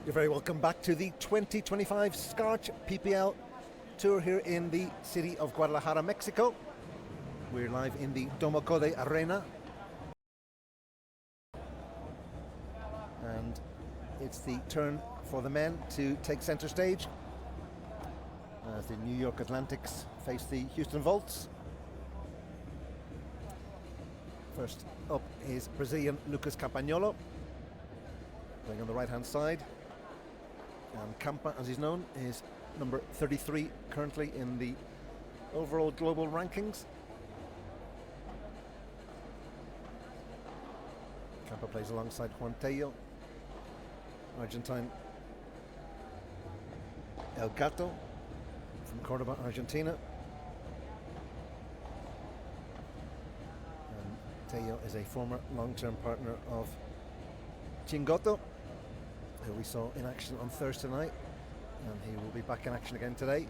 You're very welcome back to the 2025 Scorch PPL Tour here in the city of Guadalajara, Mexico. We're live in the Domocode Arena. And it's the turn for the men to take center stage as the New York Atlantics face the Houston Volts. First up is Brazilian Lucas Campagnolo, playing on the right-hand side. And Campa, as he's known, is number 33 currently in the overall global rankings. Campa plays alongside Juan Tello, Argentine El Gato from Cordoba, Argentina. And Tello is a former long-term partner of Chingotto, who we saw in action on Thursday night, and he will be back in action again today.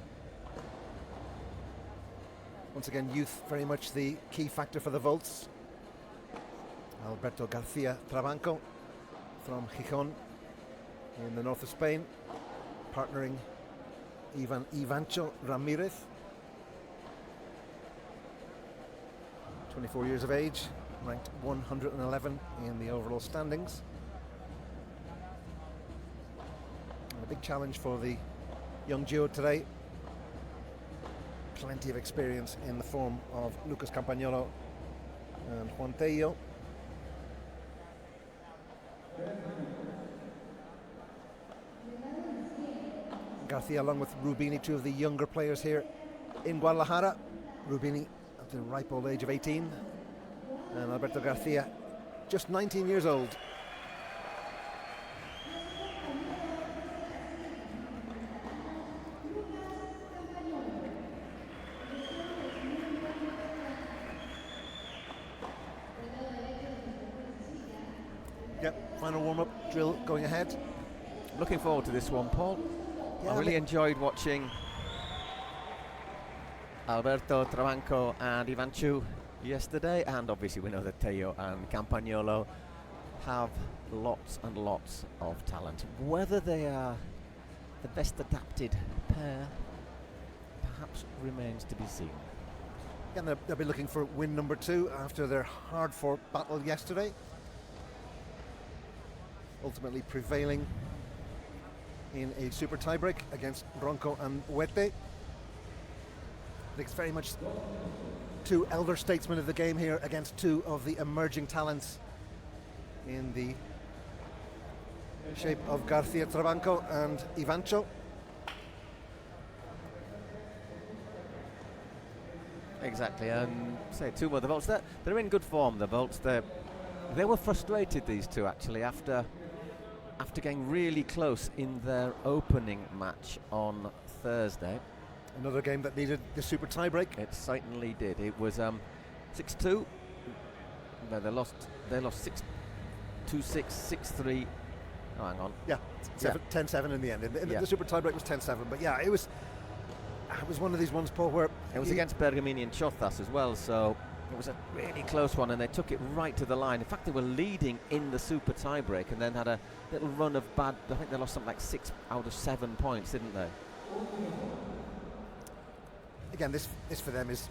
Once again, youth very much the key factor for the Volts. Alberto Trabanco from Gijón in the north of Spain, partnering Ivancho Ramirez, 24 years of age, ranked 111 in the overall standings. A big challenge for the young duo today. Plenty of experience in the form of Lucas Campagnolo and Juan Tello. Garcia along with Rubini, two of the younger players here in Guadalajara. Rubini at the ripe old age of 18, and Alberto Garcia just 19 years old. Yep, final warm-up drill going ahead. Looking forward to this one, Paul. Yeah, I really enjoyed watching Alberto Trabanco and Ivanchu yesterday, and obviously we know that Tello and Campagnolo have lots and lots of talent. Whether they are the best adapted pair perhaps remains to be seen. And they'll be looking for win number 2 after their hard-fought battle yesterday, ultimately prevailing in a super tiebreak against Ronco and Huete. I think it's very much two elder statesmen of the game here against two of the emerging talents in the shape of Garcia Trabanco and Ivancho. Exactly, and say two more. The Volts, they're in good form, the Volts. They were frustrated, these two, actually, after getting really close in their opening match on Thursday. Another game that needed the super tiebreak. It certainly did. It was 6-2. No, they lost 6-2, 6-3. Oh, hang on. Yeah, 10-7 in the end. The super tiebreak was 10-7. But yeah, it was one of these ones, Paul, where it was against Bergamini and Chozas as well. So it was a really close one, and they took it right to the line. In fact, they were leading in the super tiebreak, and then had a little run of bad. I think they lost something like 6 out of 7 points, didn't they? Again, this for them is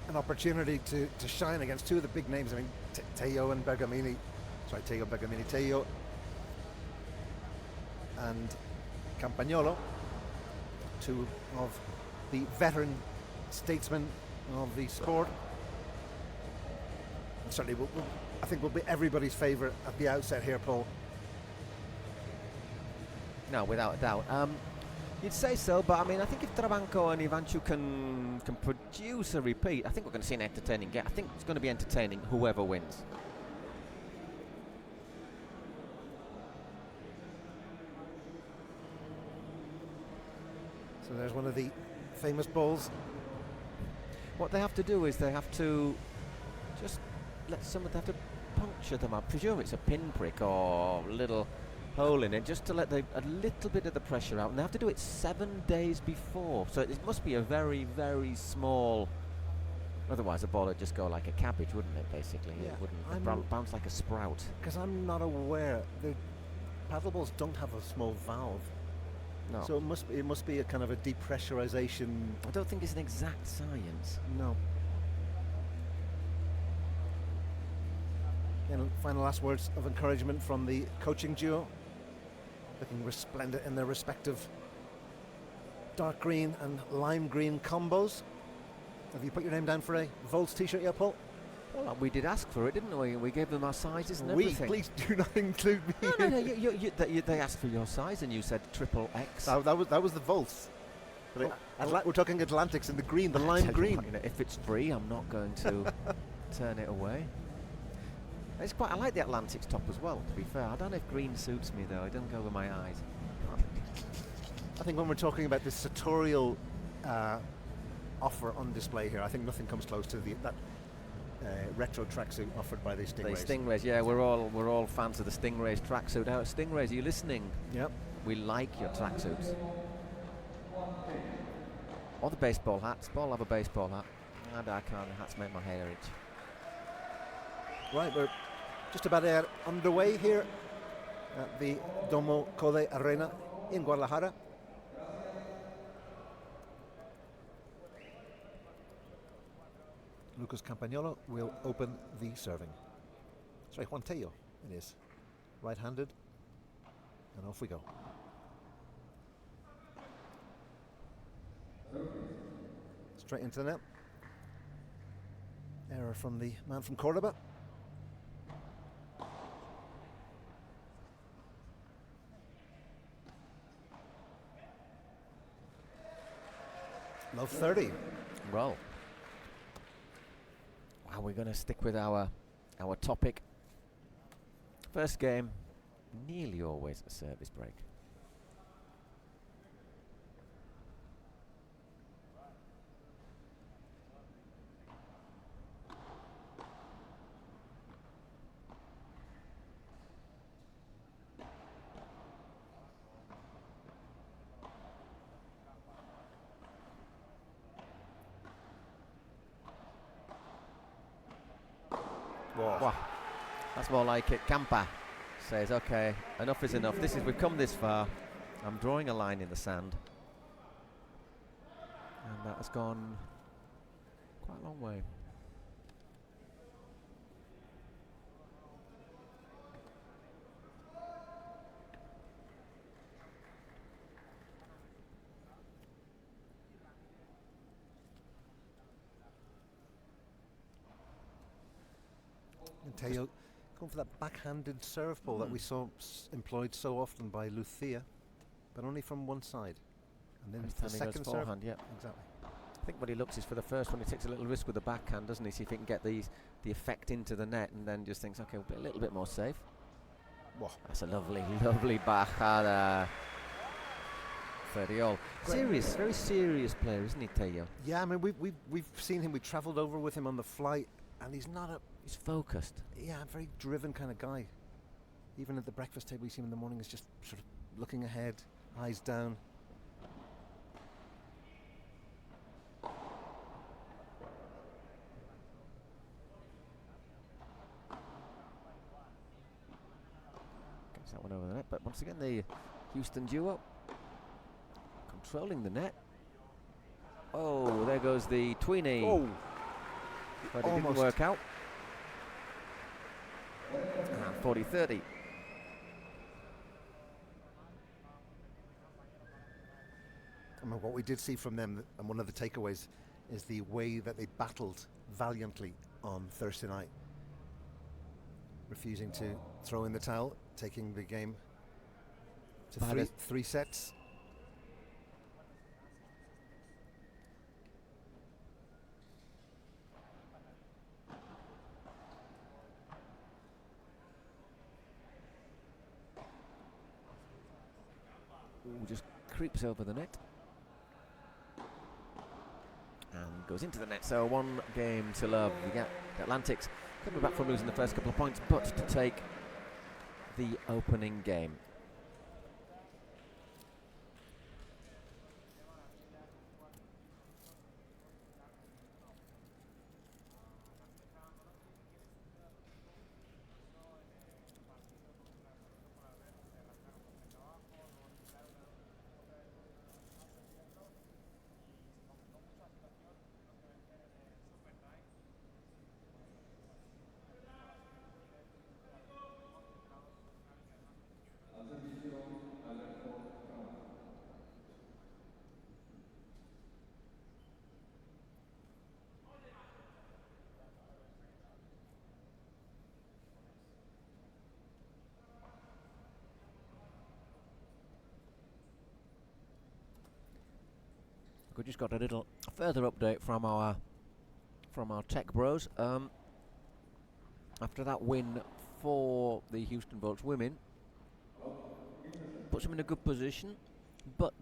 an opportunity to shine against two of the big names. I mean, Tello and Bergamini. Sorry, Tello, Bergamini, Tello and Campagnolo, two of the veteran statesmen of the sport. And certainly, I think will be everybody's favourite at the outset here, Paul. No, without a doubt. You'd say so, but I mean, I think if Trabanco and Ivanchu can produce a repeat, I think we're going to see an entertaining game. I think it's going to be entertaining, whoever wins. So there's one of the famous balls. What they have to do is they have to just they have to puncture them. I presume it's a pinprick or a little hole in it, just to let a little bit of the pressure out. And they have to do it 7 days before. So it must be a very, very small. Otherwise, the ball would just go like a cabbage, wouldn't it? Basically, yeah. It wouldn't bounce like a sprout. Because I'm not aware. paddle balls don't have a small valve. No. So it must be a kind of a depressurization. I don't think it's an exact science. No. And final last words of encouragement from the coaching duo, looking resplendent in their respective dark green and lime green combos. Have you put your name down for a Volts t-shirt yet, Paul? Well, we did ask for it, didn't we? We gave them our sizes and everything. Please do not include me. No. They asked for your size, and you said triple X. That was the Volts. But we're talking Atlantics in the green, the lime green. What, if it's free, I'm not going to turn it away. It's quite. I like the Atlantics top as well. To be fair, I don't know if green suits me though. It doesn't go with my eyes. I think when we're talking about the sartorial offer on display here, I think nothing comes close to that retro tracksuit offered by the Stingrays. The Stingrays, yeah, we're all fans of the Stingrays tracksuit. Out, Stingrays, are you listening? Yep. We like your tracksuits. Or the baseball hats. Paul have a baseball hat. And I can't. The hats make my hair itch. Right, we're just about underway here at the Domo Code Arena in Guadalajara. Lucas Campagnolo will open the serving. Sorry, Juan Tello it is. Right-handed. And off we go. Straight into the net. Error from the man from Cordoba. Love 30. Well. Wow, we're going to stick with our topic. First game, nearly always a service break. Wow. That's more like it. Campa says, okay, enough is enough. We've come this far. I'm drawing a line in the sand. And that has gone quite a long way. And Tello going for that backhanded serve ball that we saw employed so often by Lucia, but only from one side. And then the second serve. Forehand, yeah. Exactly. I think what he looks is for the first one, he takes a little risk with the backhand, doesn't he? See if he can get the effect into the net, and then just thinks, okay, we'll be a little bit more safe. Whoa. That's a lovely backhand. 30 all. Serious, very serious player, isn't he, Tello? Yeah, I mean, we've seen him. We travelled over with him on the flight, and he's not a. He's focused. Yeah, a very driven kind of guy. Even at the breakfast table, you see him in the morning, is just sort of looking ahead, eyes down. Gets that one over the net, but once again, the Houston duo controlling the net. Oh, there goes the tweenie. Oh, but it didn't work out. And 40-30. I mean, what we did see from them, and one of the takeaways, is the way that they battled valiantly on Thursday night, refusing to throw in the towel, taking the game to three sets. Ooh, just creeps over the net and goes into the net. So one game to love. We get the Atlantics coming back from losing the first couple of points, but to take the opening game. We just got a little further update from our tech bros. After that win for the Houston Volts women, puts them in a good position. But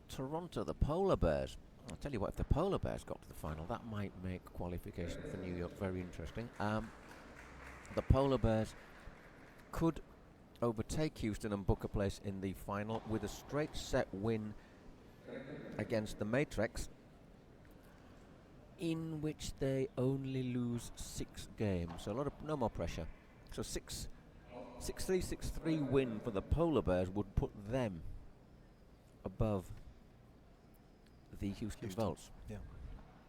Toronto, the Polar Bears, I'll tell you what, if the Polar Bears got to the final, that might make qualification for New York very interesting. The Polar Bears could overtake Houston and book a place in the final with a straight set win against the Matrix, in which they only lose 6 games, so no more pressure. So 6-3, 6-3 win for the Polar Bears would put them above the Houston Volts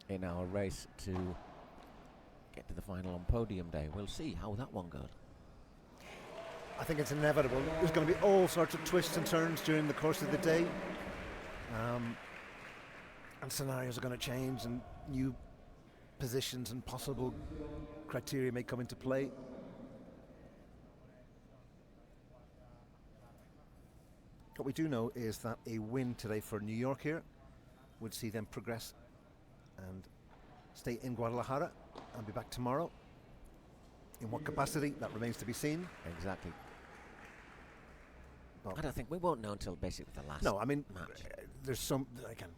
in our race to get to the final on podium day. We'll see how that one goes. I think it's inevitable. There's going to be all sorts of twists and turns during the course of the day. And scenarios are going to change, and new positions and possible criteria may come into play. What we do know is that a win today for New York here would see them progress and stay in Guadalajara and be back tomorrow. In what capacity, that remains to be seen. Exactly. But I don't think we won't know until basically the last. No, I mean, match. There's some. Again,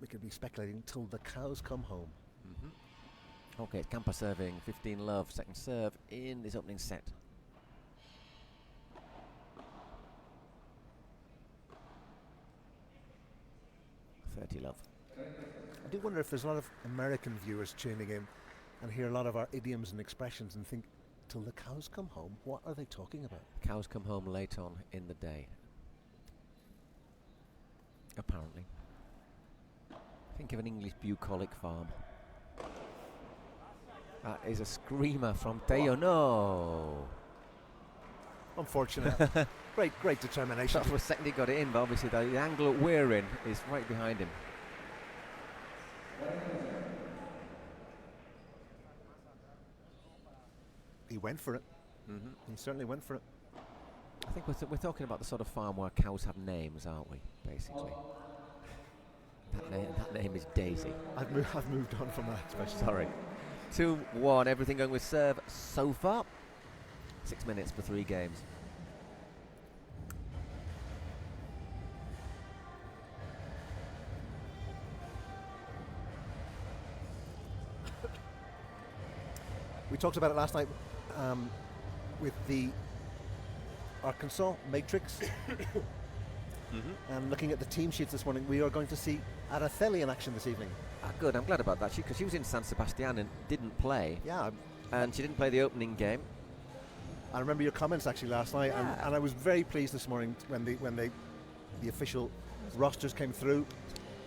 we could be speculating until the cows come home. Okay, it's Campa serving, 15 love, second serve in this opening set. Love. I do wonder if there's a lot of American viewers tuning in and hear a lot of our idioms and expressions and think, till the cows come home, what are they talking about? Cows come home late on in the day. Apparently. Think of an English bucolic farm. That is a screamer from Tello. No! Unfortunate. Great determination. That's for a second he got it in, but obviously the angle that we're in is right behind him. He went for it. He certainly went for it. I think we're talking about the sort of farm where cows have names, aren't we, basically? That name is Daisy. I've moved on from that, especially. Sorry. 2-1, everything going with serve so far. 6 minutes for 3 games. We talked about it last night with the Arkansas Matrix. And looking at the team sheets this morning, we are going to see Araceli in action this evening. Good, I'm glad about that, because she was in San Sebastian and didn't play. Yeah. And she didn't play the opening game. I remember your comments actually last night, and I was very pleased this morning when the official rosters came through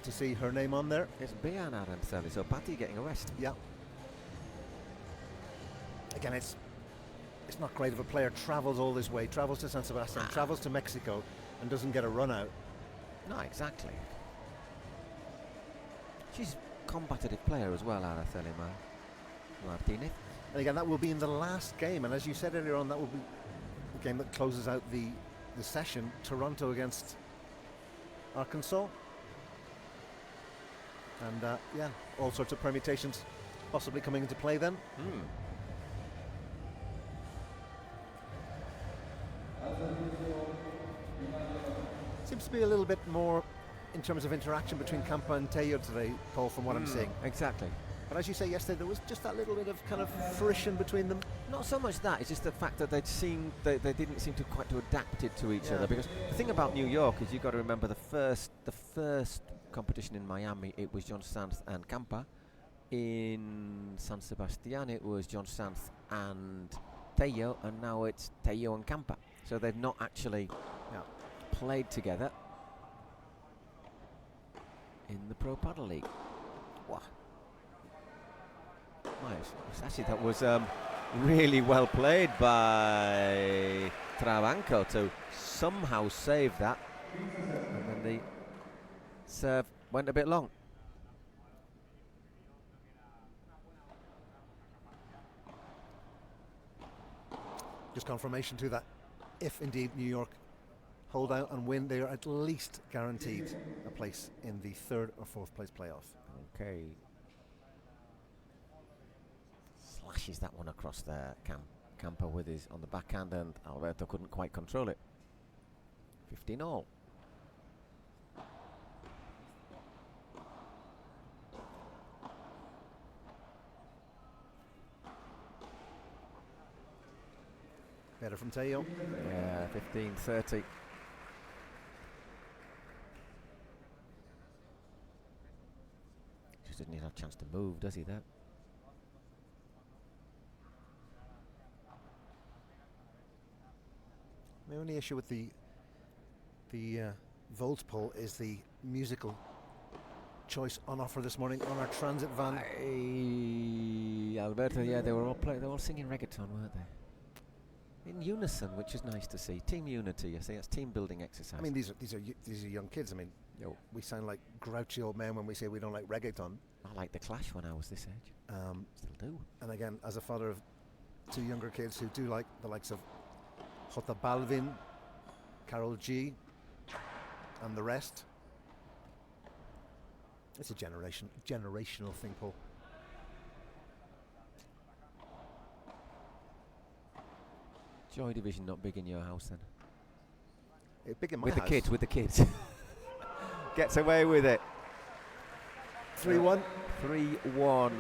to see her name on there. It's Bian Araceli, so Patty getting a rest. Yeah. Again, it's not great if a player travels all this way, travels to San Sebastian, travels to Mexico, and doesn't get a run out. No, exactly. She's a combative player as well, Araceli Martinez. And again, that will be in the last game, and as you said earlier on, that will be the game that closes out the session, Toronto against Arkansas. And yeah, all sorts of permutations possibly coming into play then. Seems to be a little bit more in terms of interaction between Campa and Tello today, Paul, from what I'm seeing. Exactly. But as you say yesterday, there was just that little bit of kind of friction between them. Not so much that, it's just the fact that they didn't seem to quite to adapt it to each other. Because the thing about New York is you've got to remember the first competition in Miami, it was John Sanz and Campa. In San Sebastian, it was John Sanz and Tello, and now it's Tello and Campa. So they've not actually played together in the Pro Padel League. Wow. Nice. Actually, that was really well played by Trabanco to somehow save that. And then the serve went a bit long. Just confirmation to that, if indeed New York hold out and win, they are at least guaranteed a place in the 3rd or 4th place playoff. Okay. Slashes that one across there. Camper with his on the backhand, and Alberto couldn't quite control it. 15-all. Better from Tello. Yeah, 15-30. Just didn't even have a chance to move, does he, there? The only issue with the Volts poll is the musical choice on offer this morning on our transit van. Alberto, yeah, they were all singing reggaeton, weren't they? In unison, which is nice to see. Team unity, I say that's team building exercise. I mean, these are young kids. I mean, we sound like grouchy old men when we say we don't like reggaeton. I liked the Clash when I was this age. Still do. And again, as a father of 2 younger kids who do like the likes of Jota Balvin, Karol G, and the rest, it's a generational thing, Paul. Joy Division not big in your house then? Big in my house. With the kids. Gets away with it. 3-1. 3-1.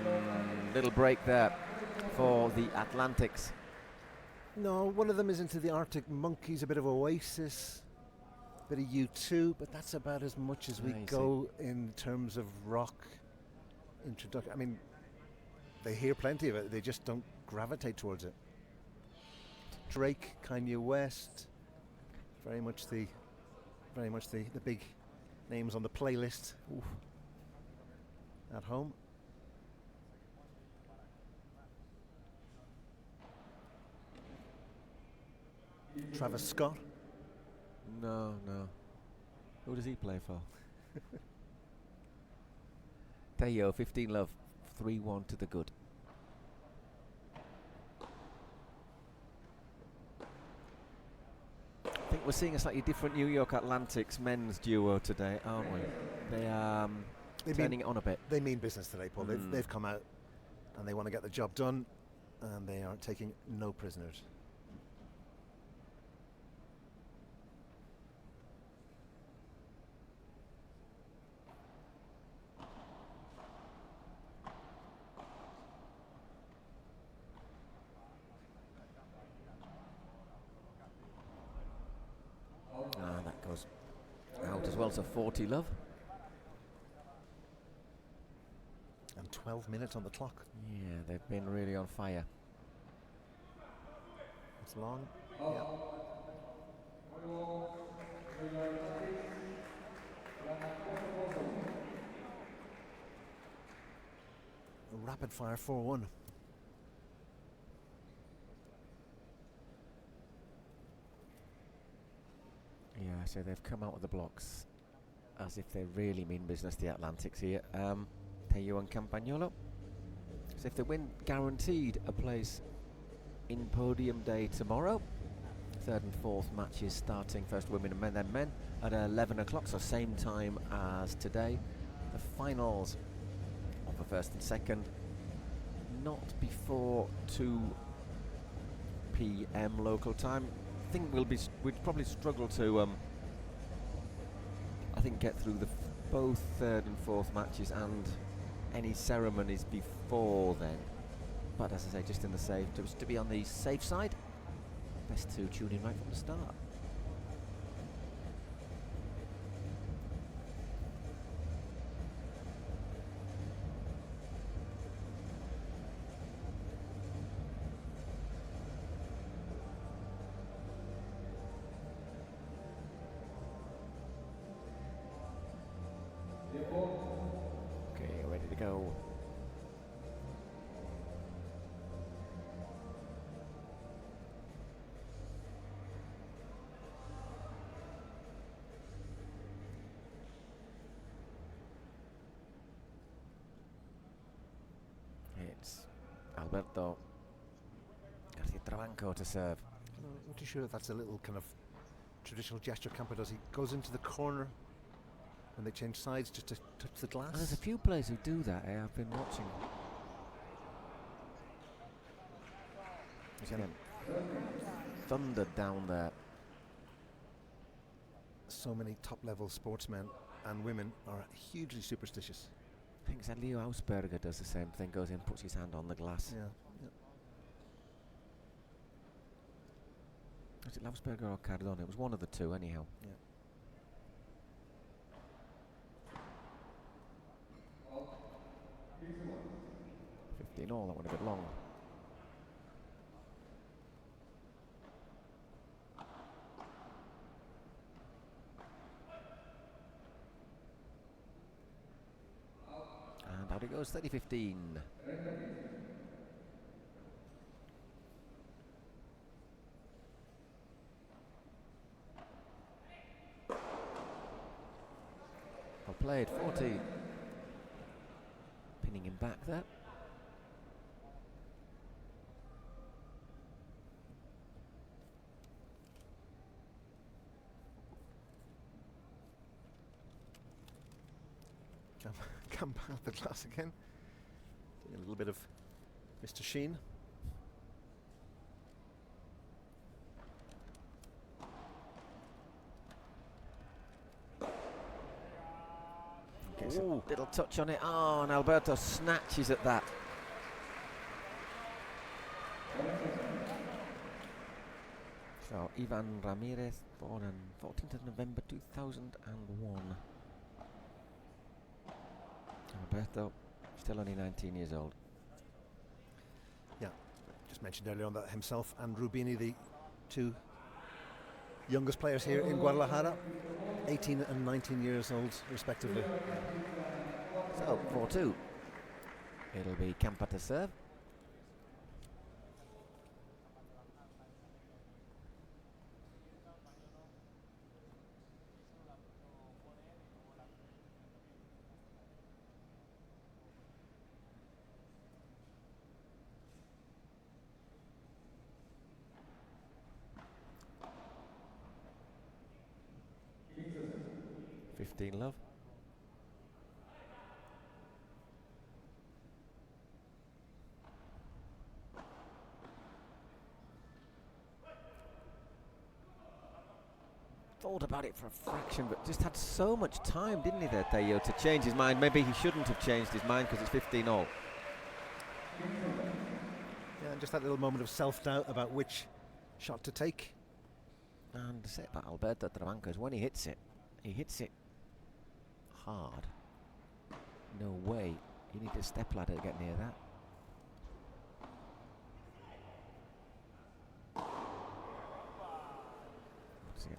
Little break there for the Atlantics. No, one of them is into the Arctic Monkeys, a bit of Oasis, a bit of U2, but that's about as much as we go in terms of rock introduction. I mean, they hear plenty of it, they just don't gravitate towards it. Drake, Kanye West, very much the big names on the playlist. Oof. At home. Travis Scott. No. Who does he play for? Tello, 15 love, 3-1 to the good. I think we're seeing a slightly different New York Atlantics men's duo today, aren't we? They are turning it on a bit. They mean business today, Paul. They've come out and they want to get the job done, and they are taking no prisoners. That goes out as well, so 40 love. And 12 minutes on the clock. Yeah, they've been really on fire. It's long. Yeah. A rapid fire 4-1. Yeah, so they've come out of the blocks as if they really mean business, the Atlantics here. Tello and Campagnolo. So if they win, guaranteed a place in podium day tomorrow. 3rd and 4th matches starting, first women and men, then men at 11 o'clock, so same time as today. The finals of the 1st and 2nd, not before 2 p.m. local time. I think we'd probably struggle to get through both 3rd and 4th matches and any ceremonies before then. But as I say, just to be on the safe side, best to tune in right from the start. Okay, ready to go. It's Alberto Trabanco to serve. I'm not too sure if that's a little kind of traditional gesture Campo does. He goes into the corner when they change sides just to touch the glass. And there's a few players who do that. I've been watching. Again, thundered down there. So many top-level sportsmen and women are hugely superstitious. I think that Leo Ausberger does the same thing, goes in, puts his hand on the glass. Yeah. Was it Ausberger or Cardone? It was one of the two, anyhow. Yeah. $15 all, that went a bit long. And out it goes, 30-15. Well played, 40. Pinning him back there. Come back the glass again. Doing a little bit of Mr. Sheen. Gets a little touch on it. Oh, and Alberto snatches at that. So, Iván Ramírez, born on 14th of November 2001. Alberto, still only 19 years old. Yeah, just mentioned earlier on that himself and Rubini, the two youngest players here in Guadalajara, 18 and 19 years old respectively. So, 4-2. It'll be Campa to serve. Love. Thought about it for a fraction, but just had so much time, didn't he, there, Tello, to change his mind. Maybe he shouldn't have changed his mind because it's 15-all. Yeah, and just that little moment of self-doubt about which shot to take. And to say about Alberto Trabanco is when he hits it hard. No way. You need a step ladder to get near that. See it.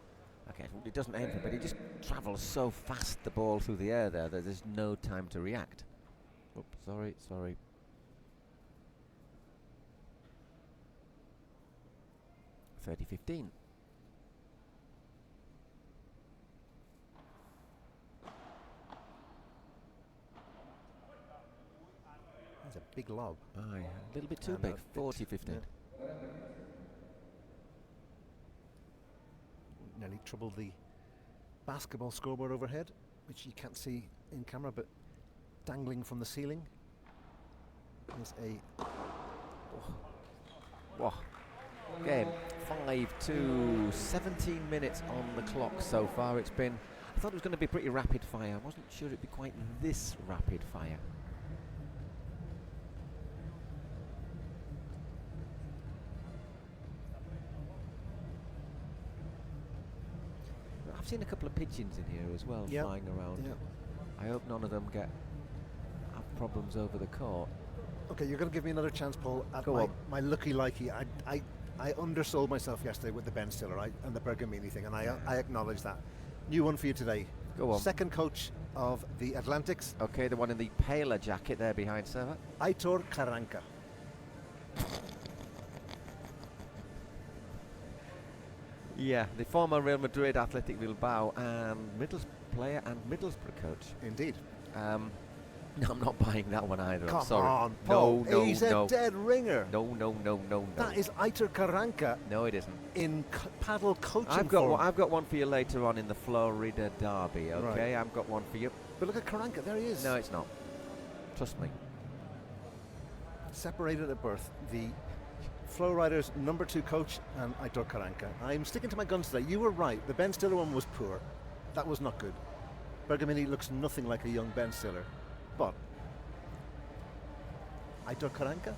Okay, he doesn't aim for it, but he just travels so fast, the ball through the air there, that there's no time to react. Oops, sorry. $30-15. That's a big lob. Aye, a little bit too big. 40-15. Yeah. Nearly troubled the basketball scoreboard overhead, which you can't see in camera, but dangling from the ceiling is a... Whoa. Game 5-2, 17 minutes on the clock so far. It's been, I thought it was going to be pretty rapid fire. I wasn't sure it'd be quite this rapid fire. I've seen a couple of pigeons in here as well, flying around. Yep. I hope none of them have problems over the court. Okay, you're going to give me another chance, Paul. At my lucky likey, I undersold myself yesterday with the Ben Stiller and the Bergamini thing, and I acknowledge that. New one for you today. Go on. Second coach of the Atlantics. Okay, the one in the paler jacket there behind server. Aitor Carranca. Yeah, the former Real Madrid, Athletic Bilbao, and player and Middlesbrough coach. Indeed. No, I'm not buying that one either. Come I'm sorry. on, Paul. No, He's no. a dead ringer. No. That is Aitor Carranca No, it isn't. in paddle coaching I've form. got one for you later on in the Florida Derby. Okay, Right. I've got one for you. But look at Carranca, there he is. No, it's not. Trust me. Separated at birth. The Flow Riders #2 coach and Aitor Carranca. I'm sticking to my guns today. You were right. The Ben Stiller one was poor. That was not good. Bergamini looks nothing like a young Ben Stiller. But Aitor Carranca?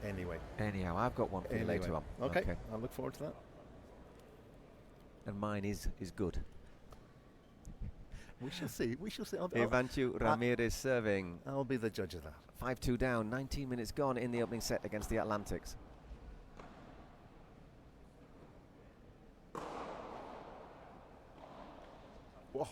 Anyway. Anyhow, I've got one for you later on. Okay, I'll look forward to that. And mine is good. We shall see. We shall see. Ivanchu Ramirez serving. I'll be the judge of that. 5-2 down, 19 minutes gone in the opening set against the Atlantics. Whoa.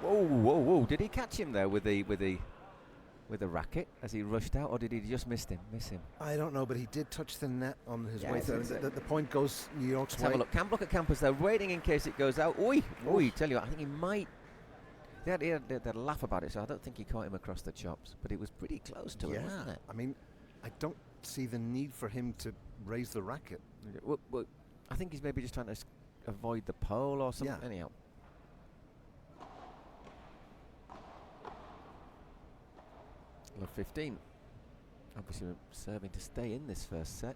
Whoa! Did he catch him there with the racket as he rushed out, or did he just miss him? I don't know, but he did touch the net on his way Yes, there. it's The point goes New York's Let's way. have a look. Look at Campos there, waiting in case it goes out. Oi! Tell you what, I think he might. They had a laugh about it, so I don't think he caught him across the chops, but it was pretty close to him, wasn't it? I mean, I don't see the need for him to raise the racket. Well, I think he's maybe just trying to avoid the pole or something. Yeah. Anyhow. Love 15. Obviously serving to stay in this first set.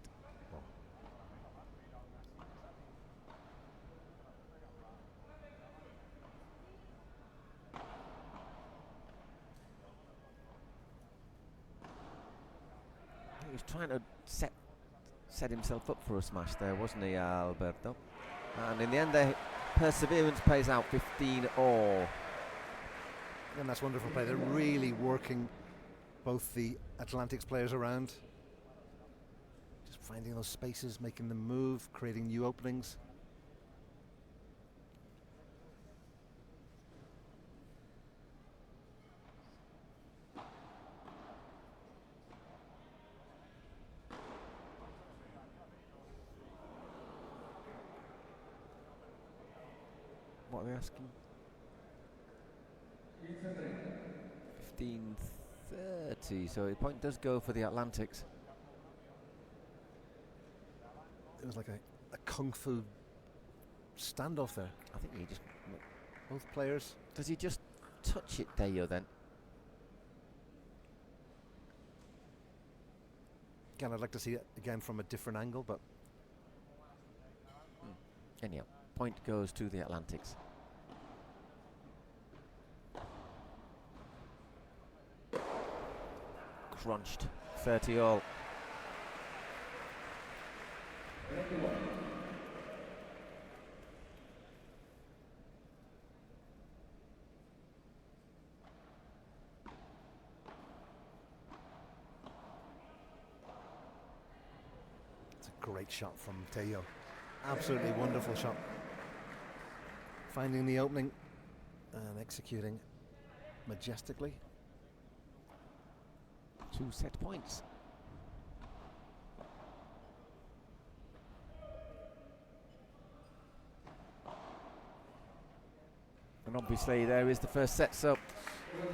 He was trying to set himself up for a smash there, wasn't he, Alberto? And in the end, their perseverance pays out 15-all. And that's wonderful play. They're really working both the Atlantics players around. Just finding those spaces, making them move, creating new openings. What are we asking? 15:30, so the point does go for the Atlantics. It was like a kung fu standoff there. I think he just... Both players. Does he just touch it, Tello, then? Again, I'd like to see it again from a different angle, but... Anyhow, point goes to the Atlantics. Crunched, 30-all. It's a great shot from Tello. Absolutely wonderful shot. Finding the opening and executing majestically. 2 set points. And obviously there is the first set, so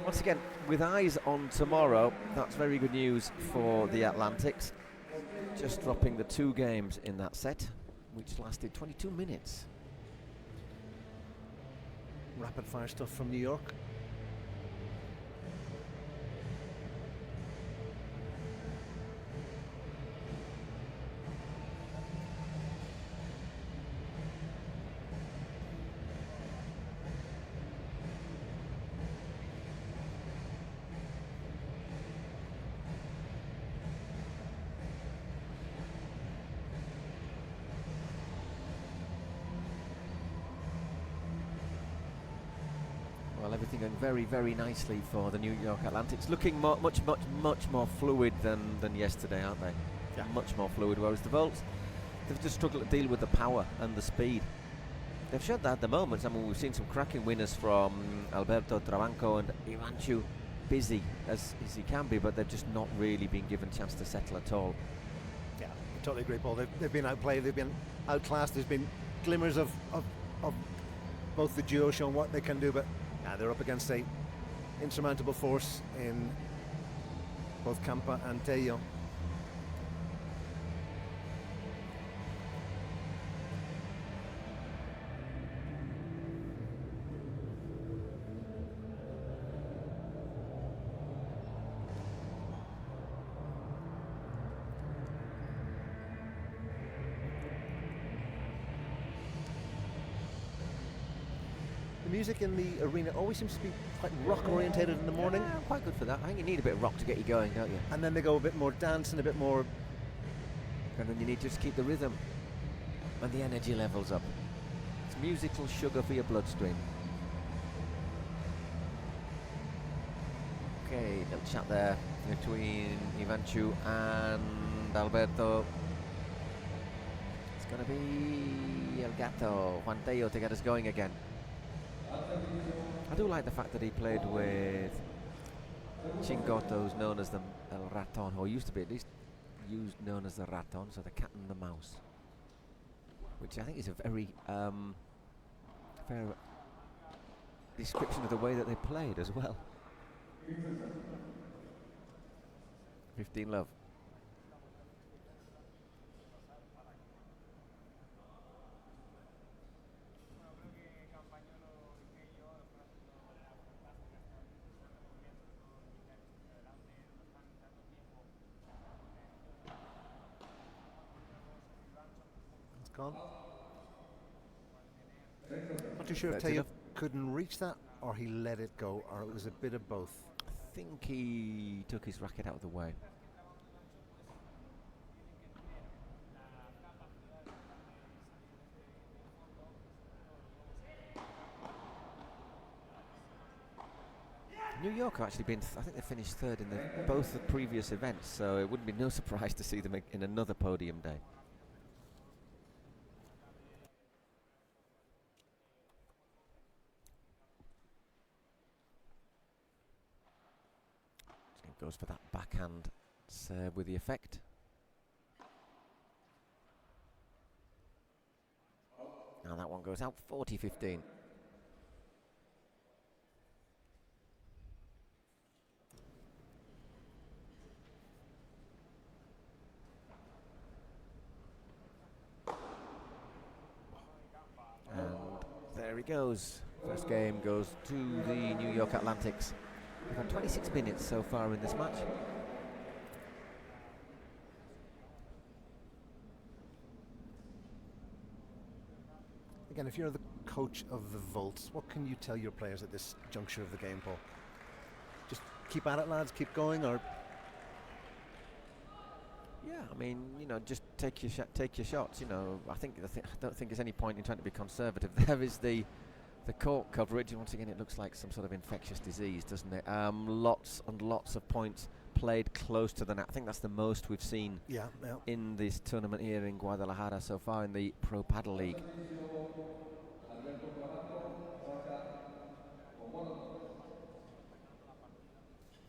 once again with eyes on tomorrow, that's very good news for the Atlantics. Just dropping the 2 games in that set, which lasted 22 minutes. Rapid fire stuff from New York. Well, everything going very, very nicely for the New York Atlantics. Looking much more fluid than yesterday, aren't they? Yeah. Much more fluid, whereas the Volts, they've just struggled to deal with the power and the speed. They've showed that at the moment. I mean, we've seen some cracking winners from Alberto, Trabanco and Iván, busy as he can be, but they've just not really been given a chance to settle at all. Yeah, I totally agree, Paul. They've been outplayed, they've been outclassed. There's been glimmers of both the duo showing what they can do, but they're up against a insurmountable force in both Campa and Tello. The music in the arena always seems to be quite rock orientated in the morning. Yeah, quite good for that. I think you need a bit of rock to get you going, don't you? And then they go a bit more dance and a bit more. And then you need to just keep the rhythm and the energy levels up. It's musical sugar for your bloodstream. Okay, little chat there between Iván and Alberto. It's going to be El Gato, Juan Tello to get us going again. I do like the fact that he played with Chingotto, who's known as the El Raton, or used to be at least known as the Raton, so the cat and the mouse, which I think is a very fair description of the way that they played as well. 15 love. Gone. Not too sure if Tello couldn't reach that or he let it go, or it was a bit of both. I think he took his racket out of the way. New York have actually been, I think they finished third in both the previous events, so it wouldn't be no surprise to see them in another podium day. Goes for that backhand serve with the effect. Now that one goes out 40-15. And there he goes. First game goes to the New York Atlantics. We've had 26 minutes so far in this match. Again, if you're the coach of the Volts, what can you tell your players at this juncture of the game, Paul? Just keep at it, lads, keep going, or? Yeah, I mean, you know, just take your shots. You know, I don't think there's any point in trying to be conservative. There is the court coverage, and once again it looks like some sort of infectious disease, doesn't it? Lots and lots of points played close to the net. I think that's the most we've seen in this tournament here in Guadalajara so far in the Pro Padel League.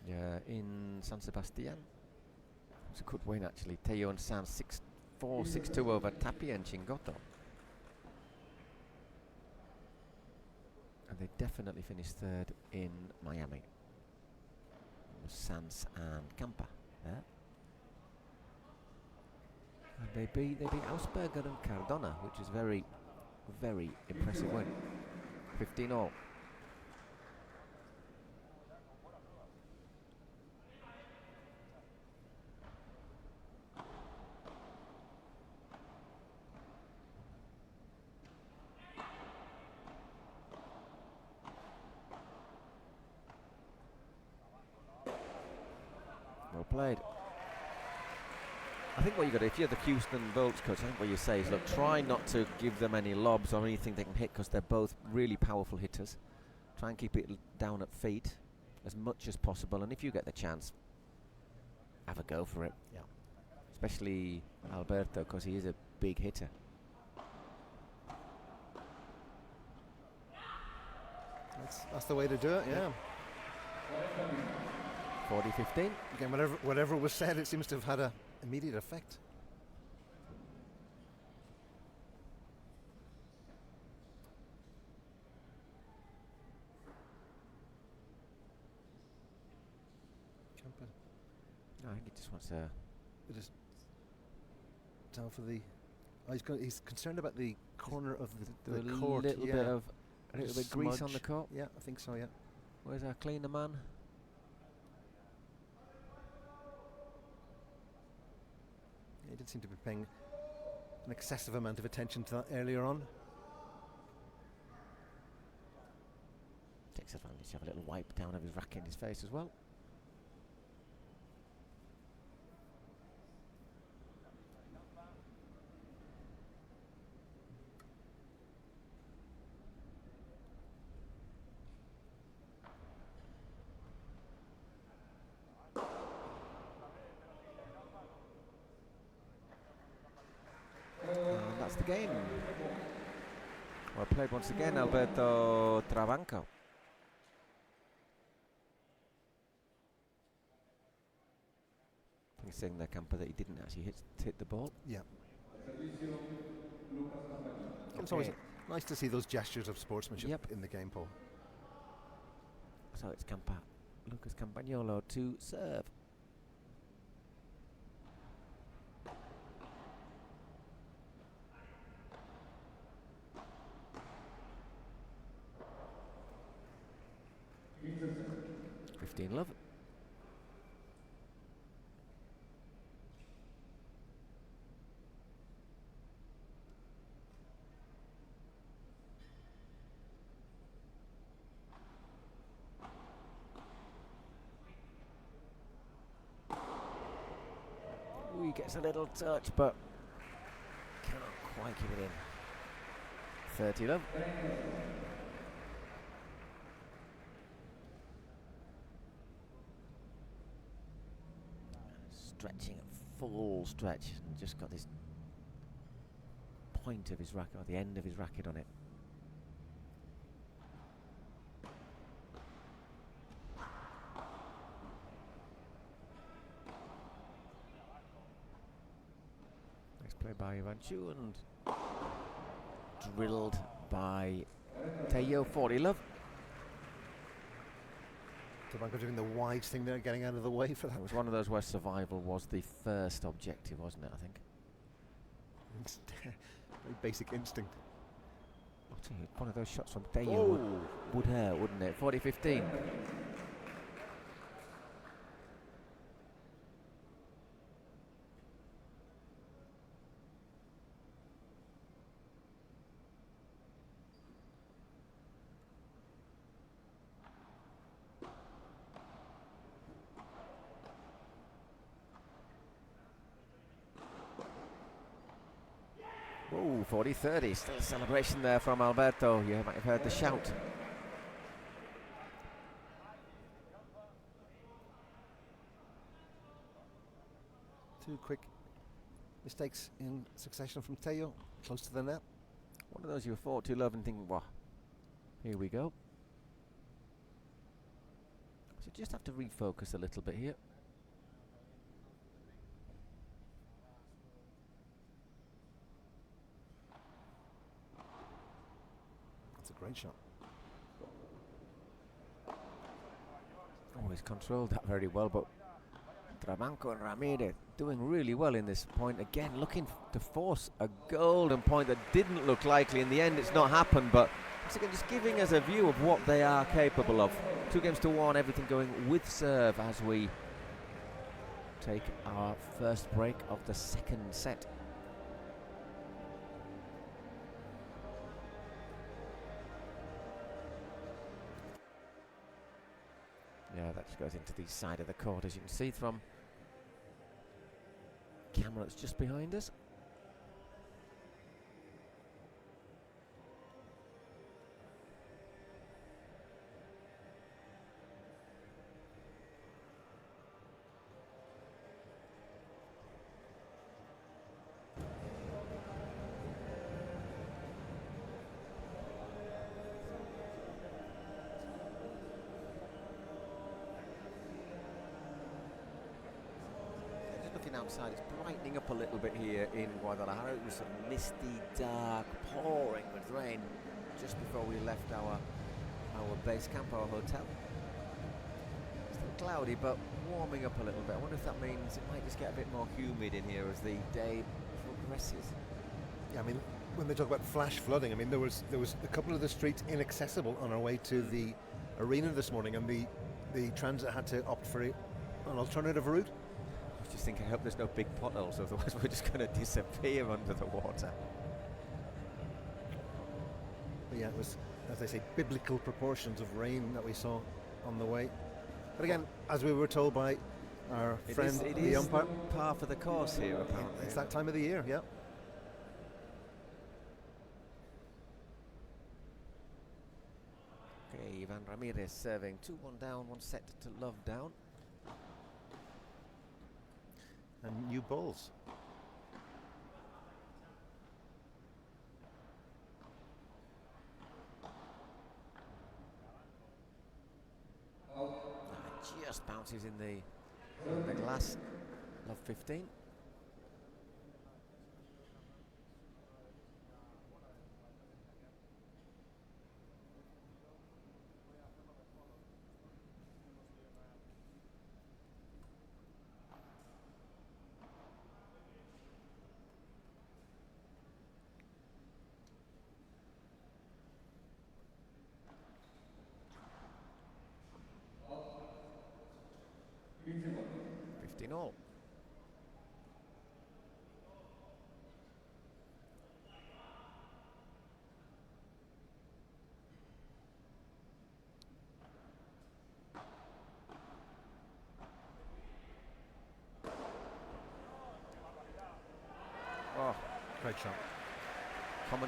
Yeah, in San Sebastian. It's a good win actually. Tello and San 6-4, 6-2 over Tapia and Chingotto. And they definitely finished third in Miami. Sanz and Campa there. And they beat Ausberger and Cardona, which is very, very impressive win. 15-all. Well played. I think what you got to, if you're the Houston Bolts coach, I think what you say is, look, try not to give them any lobs or anything they can hit, because they're both really powerful hitters. Try and keep it down at feet as much as possible, and if you get the chance, have a go for it. Yeah. Especially Alberto, because he is a big hitter. That's the way to do it. Yeah. 40-15. Again, whatever was said, it seems to have had an immediate effect. No, I think he just wants to. Just down for the. Oh, he's concerned about the corner of the court. A little bit of grease on the court. Yeah, I think so. Yeah. Where's our cleaner man? Yeah, he did seem to be paying an excessive amount of attention to that earlier on. Takes advantage to have a little wipe down of his racket in his face as well. That's the game. Well played once again, Alberto Trabanco. He's saying there, Camper, that he didn't actually hit the ball. Yeah. It's always nice to see those gestures of sportsmanship in the game, Paul. So it's Lucas Campagnolo to serve. Love. He gets a little touch, but cannot quite give it in. 30 love. Stretching at full stretch, and just got this point of his racket, or the end of his racket on it. Nice play by Iván and drilled by Tello. 40 love. Trabanco doing the wise thing there, getting out of the way for that. It was one of those where survival was the first objective, wasn't it, I think? Very basic instinct. I'll tell you, one of those shots from Tello would hurt, wouldn't it? 40-15. Ooh, 40-30, still a celebration there from Alberto. You might have heard the shout. Two quick mistakes in succession from Tello, close to the net. One of those you thought to love and think, wow, here we go. So just have to refocus a little bit here. Great shot. Oh, he's controlled that very well, but Trabanco and Ramirez doing really well in this point. Again, looking to force a golden point that didn't look likely. In the end, it's not happened, but once again, just giving us a view of what they are capable of. 2-1, everything going with serve as we take our first break of the second set. Yeah, that just goes into the side of the court, as you can see from camera that's just behind us. outside. It's brightening up a little bit here in Guadalajara. It was sort of misty, dark, pouring with rain just before we left our base camp, our hotel. Still cloudy, but warming up a little bit. I wonder if that means it might just get a bit more humid in here as the day progresses. Yeah, I mean, when they talk about flash flooding, I mean, there was a couple of the streets inaccessible on our way to the arena this morning, and the transit had to opt for an alternative route. I was just thinking, I hope there's no big potholes, otherwise we're just going to disappear under the water. But yeah, it was, as they say, biblical proportions of rain that we saw on the way. But again, as we were told by our friend, the umpire, par for the course here, apparently. It's that time of the year, yeah. Okay, Iván Ramirez serving 2-1 down, 1 set to love down. And new balls. Just bounces in the glass. Love 15. All. Oh, great shot.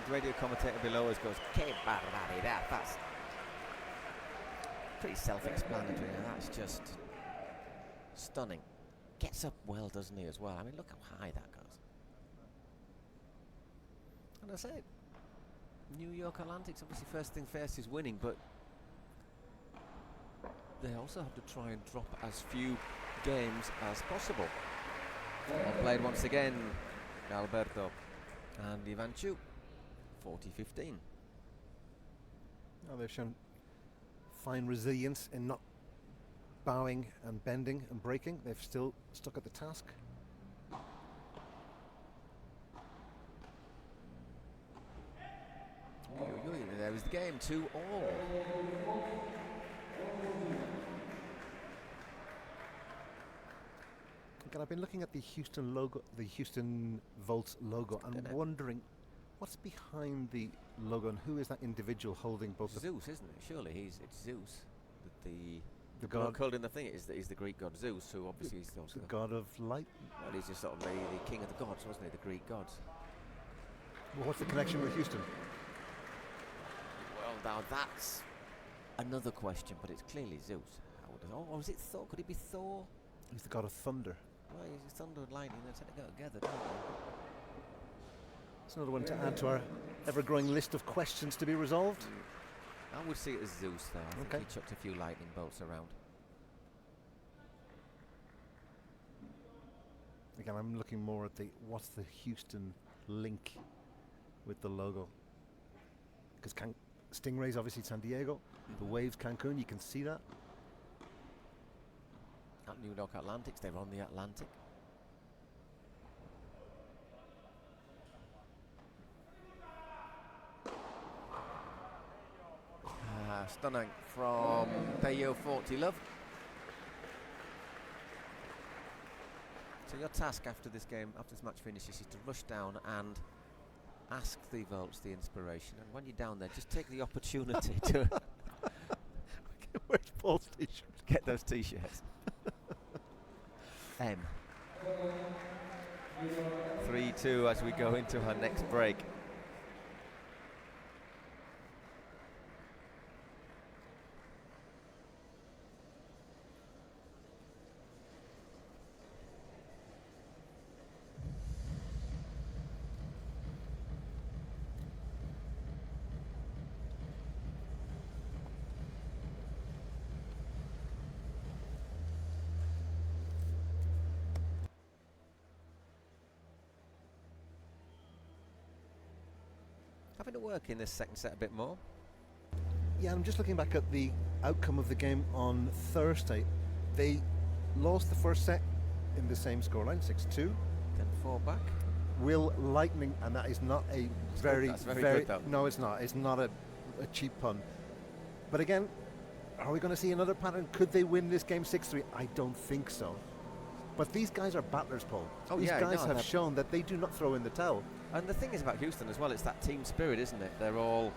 Radio commentator below us goes, "Que barbaridad!" That's pretty self-explanatory. That's just stunning. Gets up well, doesn't he, as well? I mean, look how high that goes. And I say, New York Atlantic's obviously first thing first is winning, but they also have to try and drop as few games as possible. Well played once again, Alberto and Iván 40-15. Oh, they've shown fine resilience in not bowing and bending and breaking. They've still stuck at the task. There was the game, 2-all. Again, I've been looking at the Houston logo, the Houston Volts logo, and wondering what's behind the logo and who is that individual holding both? Zeus, isn't it? Surely it's Zeus. The god called in the thing is the Greek god Zeus, who obviously is also the god of light. Well, he's just sort of the king of the gods, wasn't he? The Greek gods. Well, what's the connection with Houston? Well, now that's another question, but it's clearly Zeus. Or is it Thor? Could it be Thor? He's the god of thunder. Well, he's thunder and lightning. They tend to go together, don't they? It's another one to add to our ever-growing list of questions to be resolved. I would see it as Zeus, though. I think he chucked a few lightning bolts around. Again, I'm looking more at what's the Houston link with the logo. Because Stingrays, obviously San Diego. The Waves, Cancun, you can see that. At New York Atlantics, they're on the Atlantic. Stunning from Tello 40 love. So your task after this game, after this match finishes, is to rush down and ask the Volts the inspiration. And when you're down there, just take the opportunity to where's Paul's t-shirt? Get those t-shirts. M. 3-2 as we go into our next break. having to work in this second set a bit more. Yeah, I'm just looking back at the outcome of the game on Thursday. They lost the first set in the same scoreline, 6-2. Then 4 back. Will Lightning, and that is not a That's very good, though. No, it's not. It's not a cheap pun. But again, are we going to see another pattern? Could they win this game 6-3? I don't think so. But these guys are battlers, Paul. These guys have shown that they do not throw in the towel. And the thing is about Houston as well, it's that team spirit, isn't it? They're all,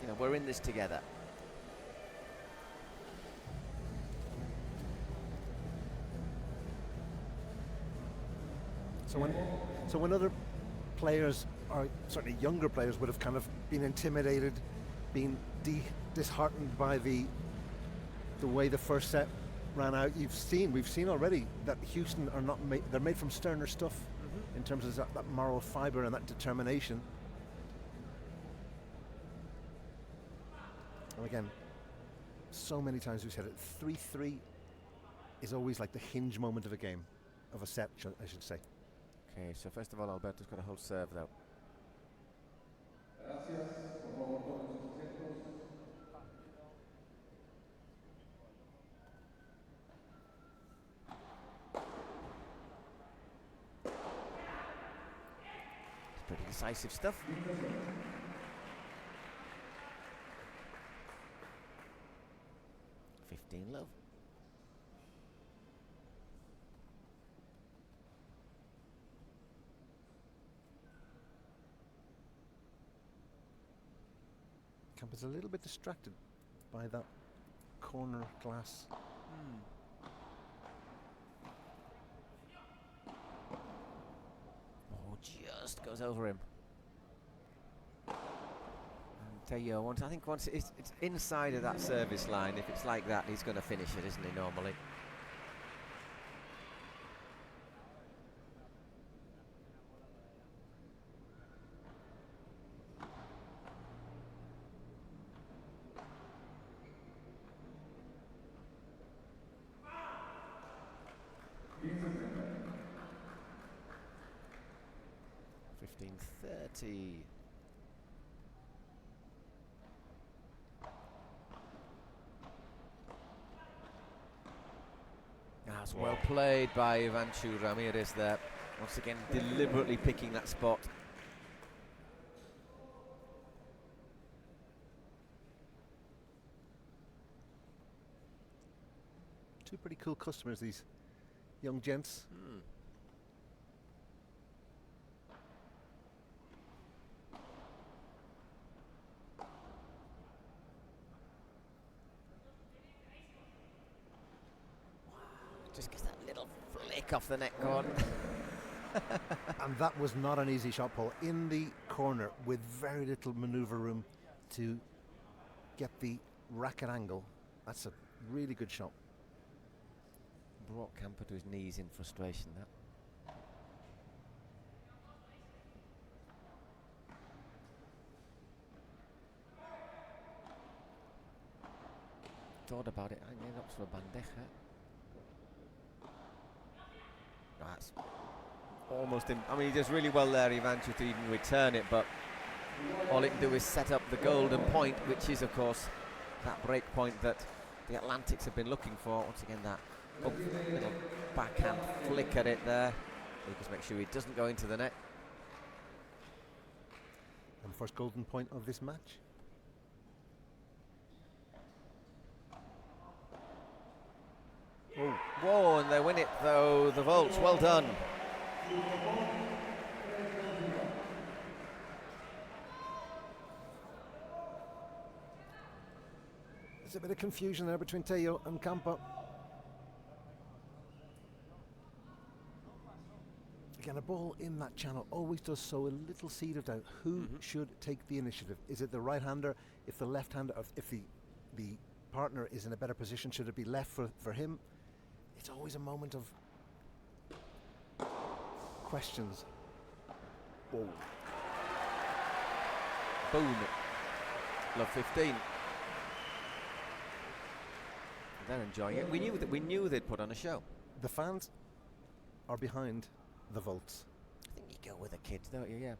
you know, we're in this together. So when other players, or certainly younger players, would have kind of been intimidated, been disheartened by the way the first set ran out, we've seen already that Houston are not they're made from sterner stuff in terms of that moral fiber and that determination. And again, so many times we've said it, 3-3 is always like the hinge moment of a game, of a set, I should say. Okay, so first of all, Alberto's got a whole serve though. Pretty decisive stuff. Love. Campa's a little bit distracted by that corner glass. Oh, just goes over him. Tello, I think once it's inside of that service line, if it's like that, he's going to finish it, isn't he, normally? $15.30. That's well played by Iván Ramirez there. Once again, deliberately picking that spot. Two pretty cool customers, these young gents. Just gets that little flick off the net cord. And that was not an easy shot, Paul. In the corner with very little maneuver room to get the racket angle. That's a really good shot. Brought Campa to his knees in frustration, that. Thought about it, hanging up for a bandeja. That's almost I mean, he does really well there, Iván, to even return it, but all it can do is set up the golden point, which is, of course, that break point that the Atlantics have been looking for. Once again, that little backhand flick at it there. You just make sure he doesn't go into the net. And first golden point of this match. Oh. Whoa, and they win it though, the Volts. Well done. There's a bit of confusion there between Tello and Campa. Again, a ball in that channel always does sow a little seed of doubt. Who should take the initiative? Is it the right-hander? If the left-hander, if the partner is in a better position, should it be left for him? It's always a moment of questions. Whoa. Boom. Love 15. They're enjoying it. We knew they'd put on a show. The fans are behind the Volts. I think you go with the kids, don't you? Yeah.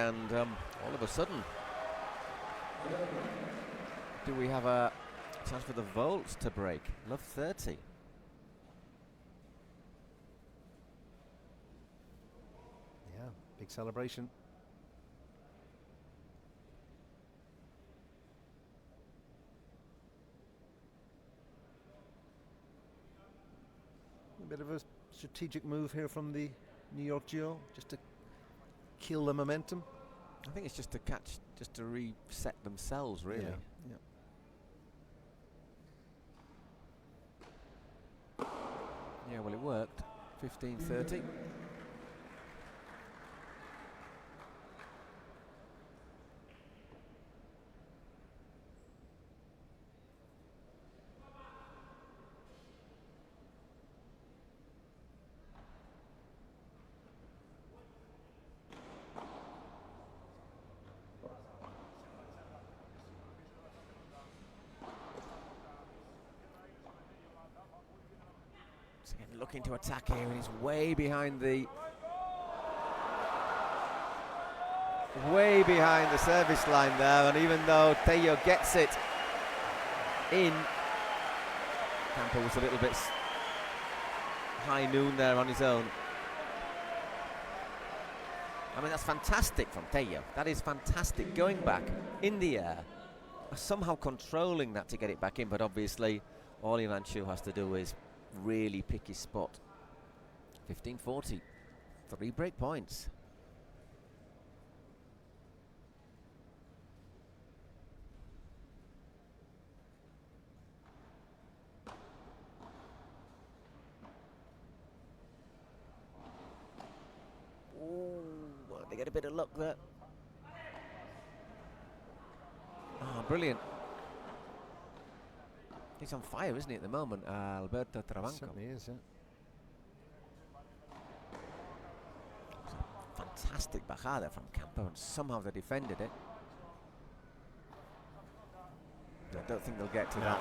and all of a sudden, do we have a chance for the Volts to break? Love 30. Yeah, big celebration. A bit of a strategic move here from the New York duo, just to kill the momentum. I think it's just to catch, just to reset themselves, really. Yeah. Yeah, well, it worked. 15-30. Looking to attack here, and he's way behind the service line there, and even though Tello gets it in, Campo was a little bit high noon there on his own. I mean, that's fantastic from Tello. That is fantastic, going back in the air, somehow controlling that to get it back in, but obviously all Iván has to do is really pick his spot. 15-40, 3 break points. Ooh, well, they get a bit of luck there. Oh, brilliant. He's on fire, isn't he, at the moment, Alberto Trabanco? Certainly is, yeah. Fantastic bajada from Campo, and somehow they defended it. I don't think they'll get to that.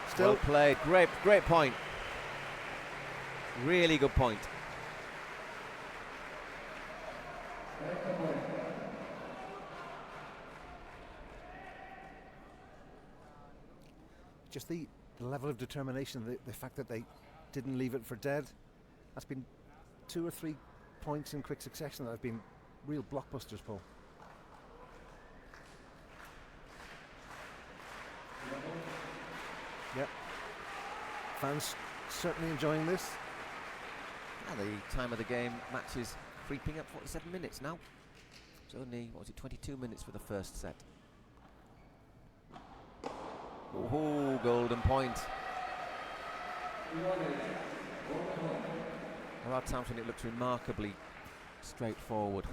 Still well played, great point. Really good point. just the level of determination, the fact that they didn't leave it for dead. That's been 2 or 3 points in quick succession that have been real blockbusters, Paul. Yep. Fans certainly enjoying this. The time of the game matches creeping up 47 minutes now. It's only, what was it, 22 minutes for the first set. Oh, golden point. There are times when it looks remarkably straightforward.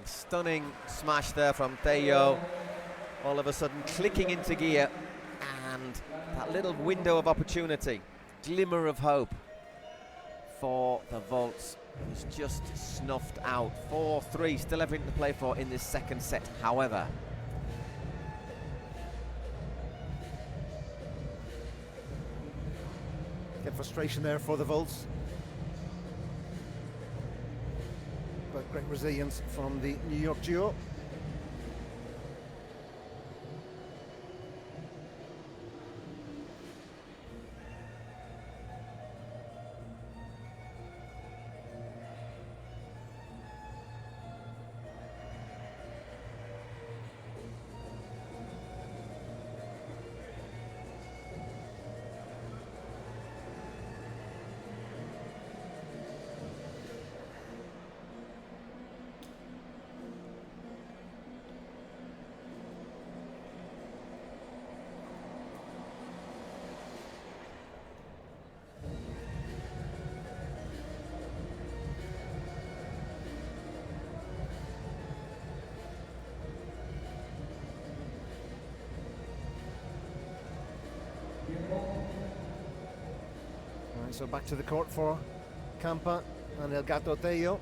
Stunning smash there from Tello. All of a sudden clicking into gear, and that little window of opportunity, glimmer of hope for the Volts was just snuffed out. 4-3, still everything to play for in this second set, however. Get frustration there for the Volts. But great resilience from the New York duo. So back to the court for Campa and El Gato Tello.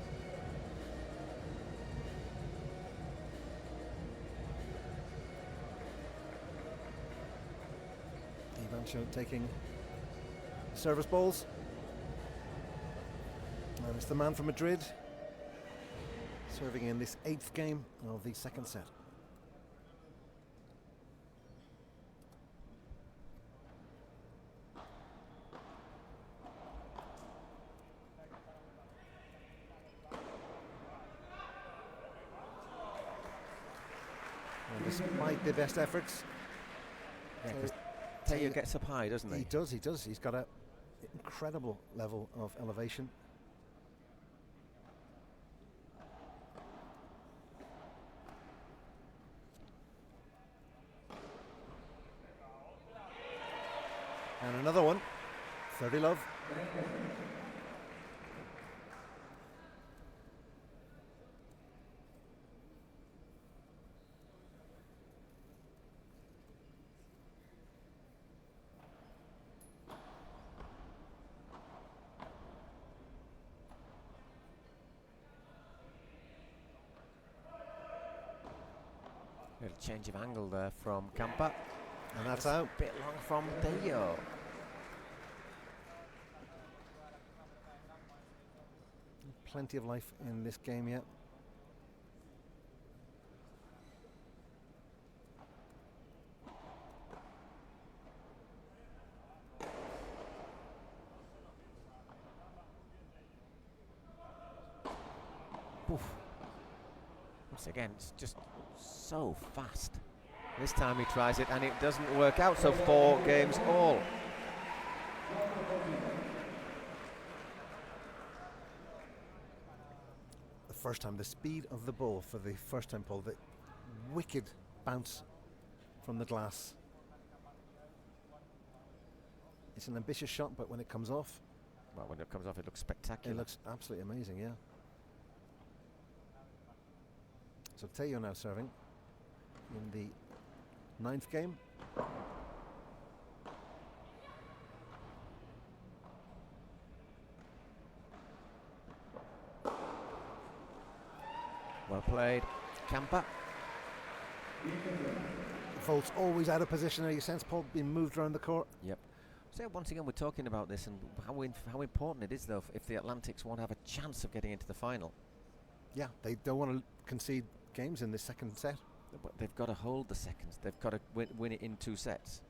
Iván taking service balls. And it's the man from Madrid serving in this 8th game of the second set. And despite the best efforts, Tello gets up high, doesn't he? He does. He's got an incredible level of elevation. And another one, 30 love. Little change of angle there from Campa. And that's out. A bit long from Tello. Plenty of life in this game yet. Oof. Once again, it's just so fast. This time he tries it and it doesn't work out, so 4 games all. The first time, the speed of the ball for the first time pull, the wicked bounce from the glass. It's an ambitious shot, but when it comes off... Well, when it comes off, it looks spectacular. It looks absolutely amazing, yeah. So Tello now serving in the 9th game. Well played, Campa. Volt's always out of position there. You sense Paul being moved around the court. Yep. So once again, we're talking about this and how important it is, though, if the Atlantics want to have a chance of getting into the final. Yeah, they don't want to concede games in this second set. But they've got to hold the seconds. They've got to win it in 2 sets.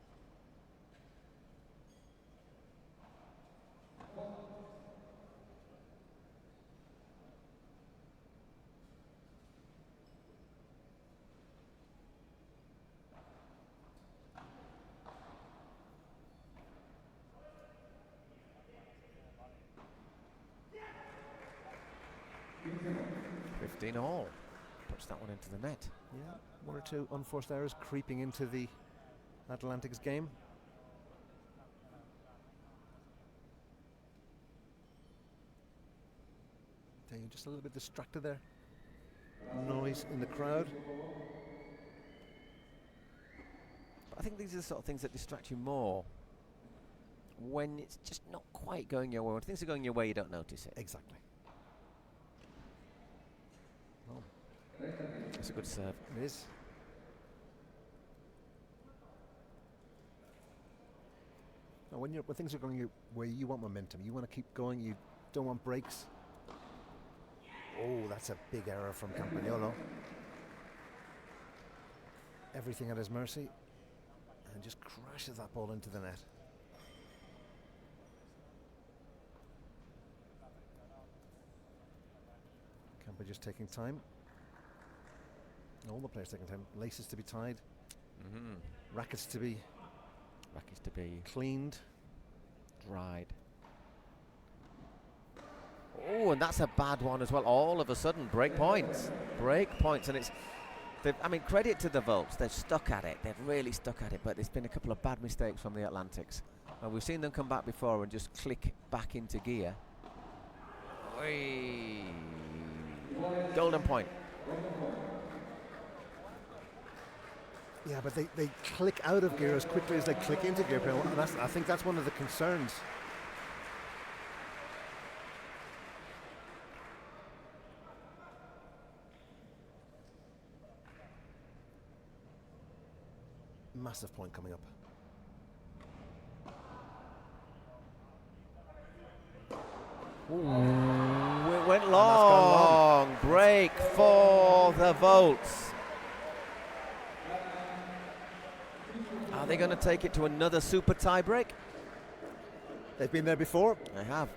All. Puts that one into the net. Yeah, 1 or 2 unforced errors creeping into the Atlantics game. Just a little bit distracted there. Noise in the crowd. But I think these are the sort of things that distract you more when it's just not quite going your way. When things are going your way, you don't notice it. Exactly. It's a good serve. It is. Now when things are going your way, you want momentum. You want to keep going. You don't want breaks. Oh, that's a big error from Campagnolo. Everything at his mercy, and just crashes that ball into the net. Campa just taking time. All the players taking time. Laces to be tied. Rackets to be cleaned. Dried. Oh, and that's a bad one as well. All of a sudden, break points. And it's... I mean, credit to the Volts. They've stuck at it. They've really stuck at it, but there's been a couple of bad mistakes from the Atlantics. And we've seen them come back before and just click back into gear. Whee. Golden point. Yeah, but they click out of gear as quickly as they click into gear. And I think that's one of the concerns massive point coming up. Ooh, it went long. Break for the Volts. Are they going to take it to another super tie break? They've been there before. They have.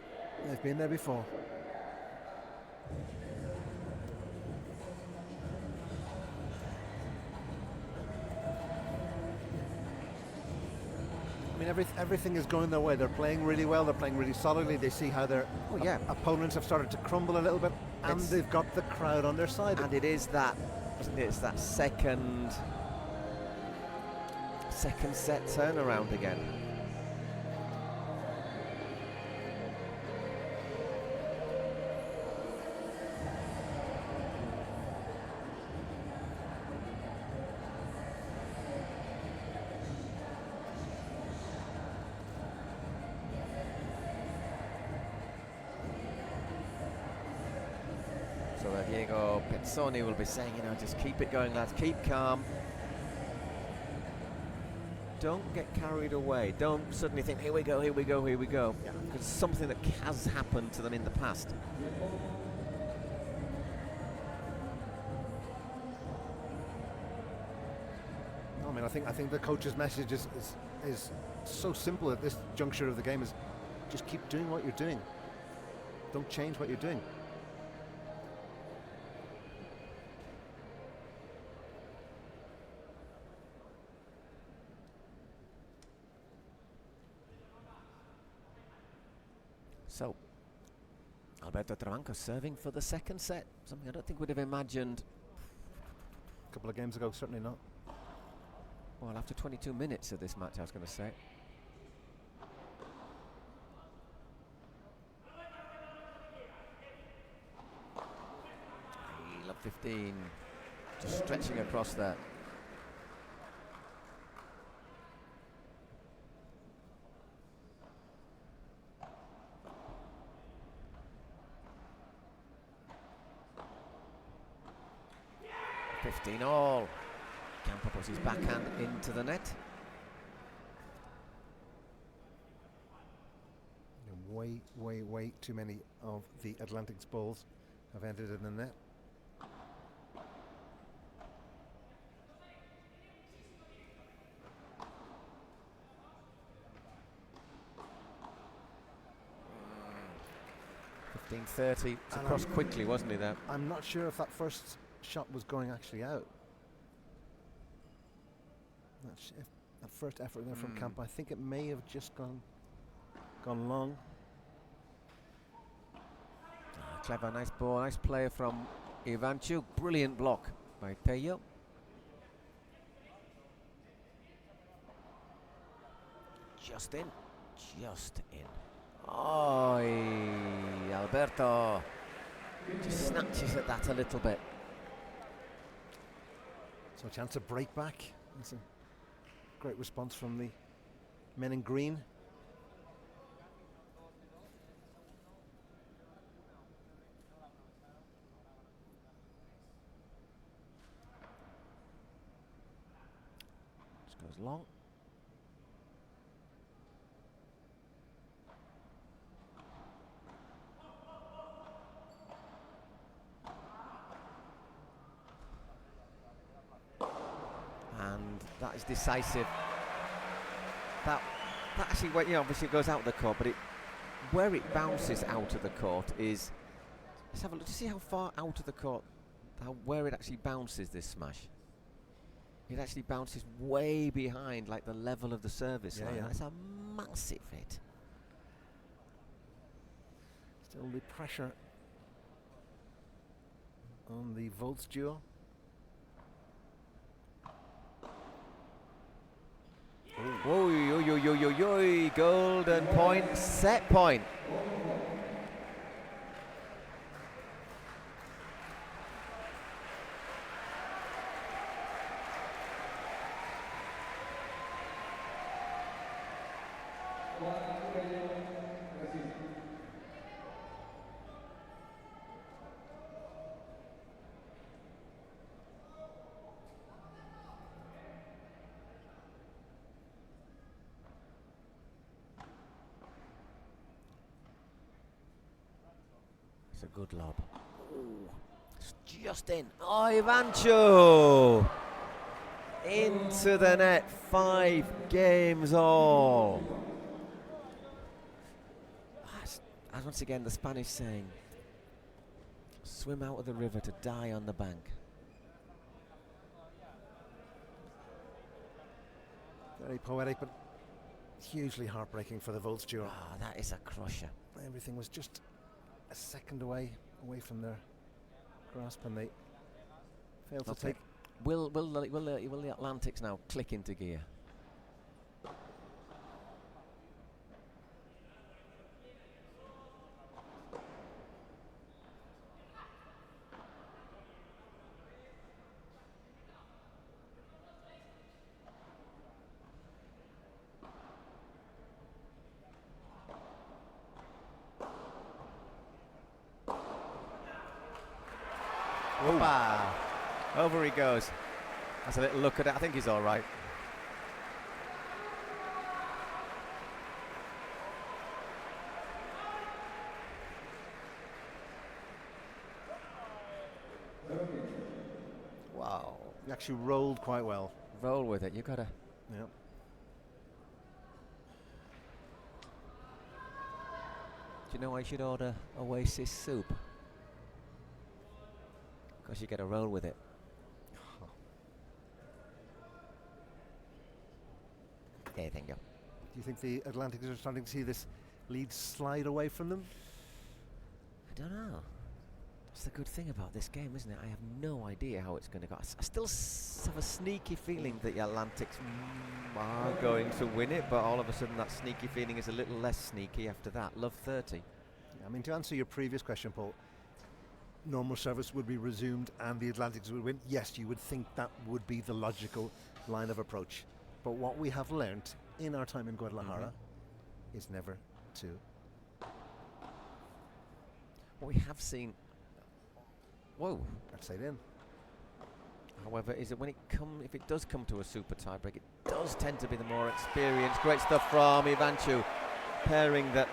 They've been there before. I mean, everything is going their way. They're playing really well. They're playing really solidly. They see how their opponents have started to crumble a little bit, and they've got the crowd on their side. And it is that, isn't it? It's that second set turnaround again. Diego Pezzoni will be saying, you know, just keep it going, lads, keep calm. Don't get carried away. Don't suddenly think, here we go, here we go, here we go. Yeah. Because it's something that has happened to them in the past. I mean, I think the coach's message is so simple at this juncture of the game, is just keep doing what you're doing. Don't change what you're doing. So, Alberto Trabanco serving for the second set. Something I don't think we'd have imagined. A couple of games ago, certainly not. Well, after 22 minutes of this match, I was going to say. Love 15. Just stretching across there. All. Campo puts his backhand into the net. Way too many of the Atlantic's balls have ended in the net. .15:30. It's across quickly, wasn't he, there? I'm not sure if that first shot was going actually out. That first effort there from Campo, I think it may have just gone long. Clever, nice ball, nice play from Iván. Brilliant block by Tello. Just in. Oh, Alberto just snatches at that a little bit. So a chance to break back. That's a great response from the men in green. Just goes long. And that is decisive. That actually, well, obviously it goes out of the court, but where it bounces out of the court is. Let's have a look to see how far out of the court, where it actually bounces this smash. It actually bounces way behind, like the level of the service line. That's a massive hit. Still the pressure on the Volts duo. Oi, golden point, set point. good lob. Ooh, it's just in. Oh, Ivancho! Into the net, 5 games all. As once again, the Spanish saying, swim out of the river to die on the bank. Very poetic, but hugely heartbreaking for the Volts duo. Ah, that is a crusher. Everything was just a second away from their grasp, and they failed to take. Will the Atlantics now click into gear? Wow. Over he goes. Has a little look at it. I think he's all right. Wow. He actually rolled quite well. Roll with it. You gotta. Yeah. Do you know I should order Oasis soup? Because you get a roll with it. There you go. Do you think the Atlantics are starting to see this lead slide away from them? I don't know. That's the good thing about this game, isn't it? I have no idea how it's going to go. I still have a sneaky feeling that the Atlantics are going to win it, but all of a sudden that sneaky feeling is a little less sneaky after that. Love 30. I mean, to answer your previous question, Paul, normal service would be resumed and the Atlantics would win. Yes, you would think that would be the logical line of approach. But what we have learnt in our time in Guadalajara is never to. What we have seen. Whoa. That's it in. However, is that when if it does come to a super tiebreak, it does tend to be the more experienced. Great stuff from Ivancho, pairing that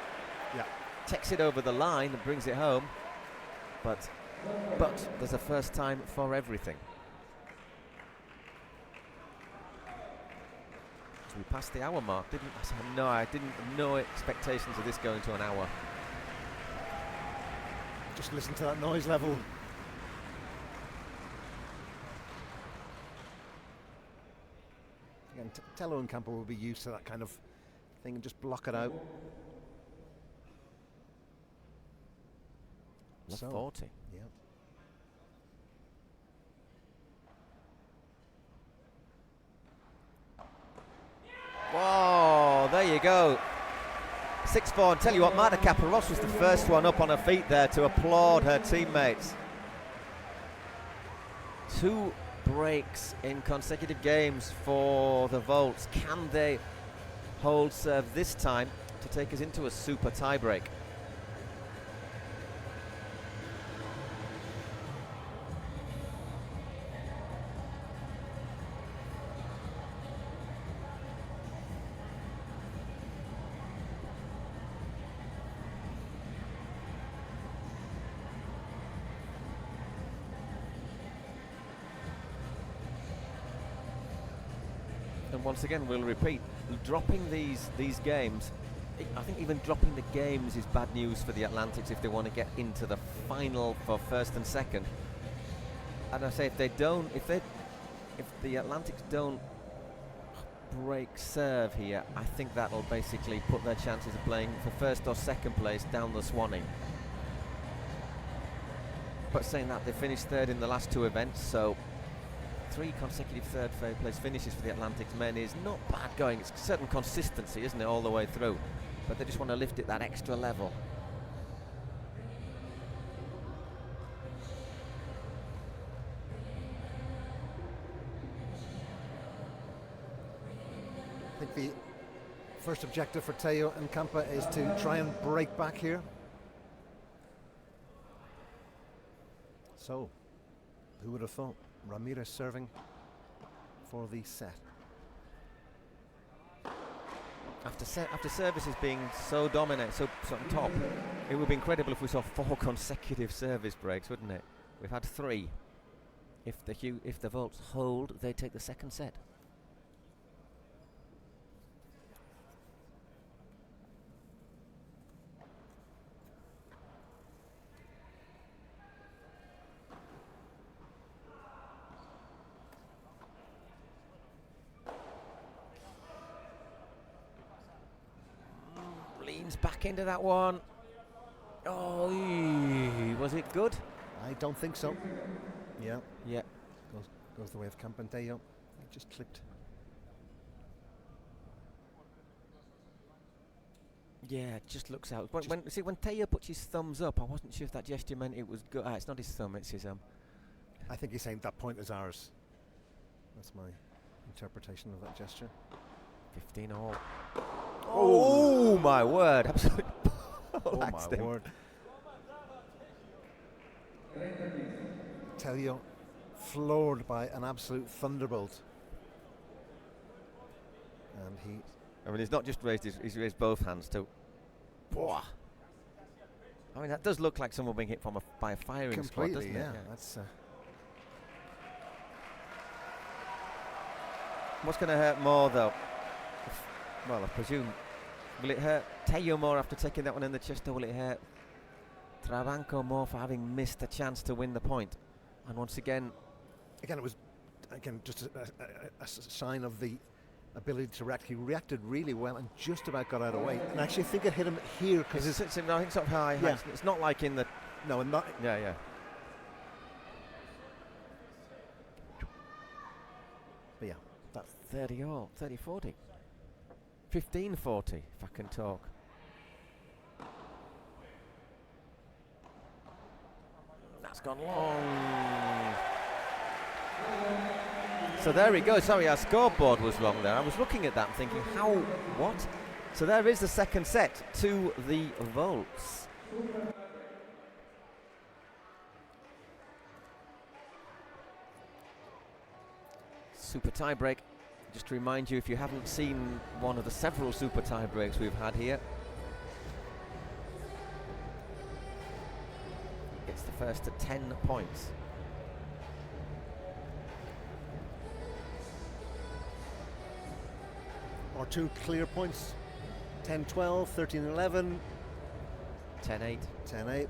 takes it over the line and brings it home. But there's a first time for everything. So we passed the hour mark, didn't I? No, I didn't. No expectations of this going to an hour. Just listen to that noise level. Again, Tello and Campagnolo will be used to that kind of thing and just block it out. So, 40. Yeah. Whoa, there you go. 6-4, and tell you what, Marta Caparros was the first one up on her feet there to applaud her teammates. 2 breaks in consecutive games for the Volts. Can they hold serve this time to take us into a super tiebreak? And once again, we'll repeat, dropping these games, I think even dropping the games is bad news for the Atlantics if they want to get into the final for first and second. And I say if the Atlantics don't break serve here, I think that'll basically put their chances of playing for first or second place down the Swanning. But saying that, they finished third in the last 2 events, so 3 consecutive third place finishes for the Atlantics men is not bad going. It's certain consistency, isn't it, all the way through? But they just want to lift it that extra level. I think the first objective for Tello and Campa is to try and break back here. So, who would have thought? Ramirez serving for the set. After services being so dominant, so on top, It would be incredible if we saw 4 consecutive service breaks, wouldn't it? We've had 3. If the Volts hold, they take the second set. Leans back into that one. Oh, was it good? I don't think so. Yeah. Yeah. Goes the way of Campagnolo. It just clipped. Yeah, it just looks out. When Tello puts his thumbs up, I wasn't sure if that gesture meant it was good. It's not his thumb, it's his I think he's saying that point is ours. That's my interpretation of that gesture. 15 all. Oh my word! Absolutely. Oh my word. Tello floored by an absolute thunderbolt. And he... I mean, he's not just raised he's raised both hands too. Whoa. I mean, that does look like someone being hit by a firing squad, doesn't it? Yeah, that's... What's going to hurt more, though? Well, I presume... Will it hurt Tello more after taking that one in the chest, or will it hurt Trabanco more for having missed a chance to win the point? And once again... Again, it was just a sign of the ability to react. He reacted really well and just about got out of the way. And I actually think it hit him here because it's I think sort of high. Yeah. It's not like in the... No, and not... Yeah. But yeah, that's 30 all, 30-40. 15-40, if I can talk. That's gone long. So there we go. Sorry, our scoreboard was wrong there. I was looking at that and thinking, what? So there is the second set to the Volts. Super tie break. Just to remind you, if you haven't seen one of the several super tie breaks we've had here, it's the first to 10 points. Or 2 clear points. 10-12, 13-11. 10-8. 10-8.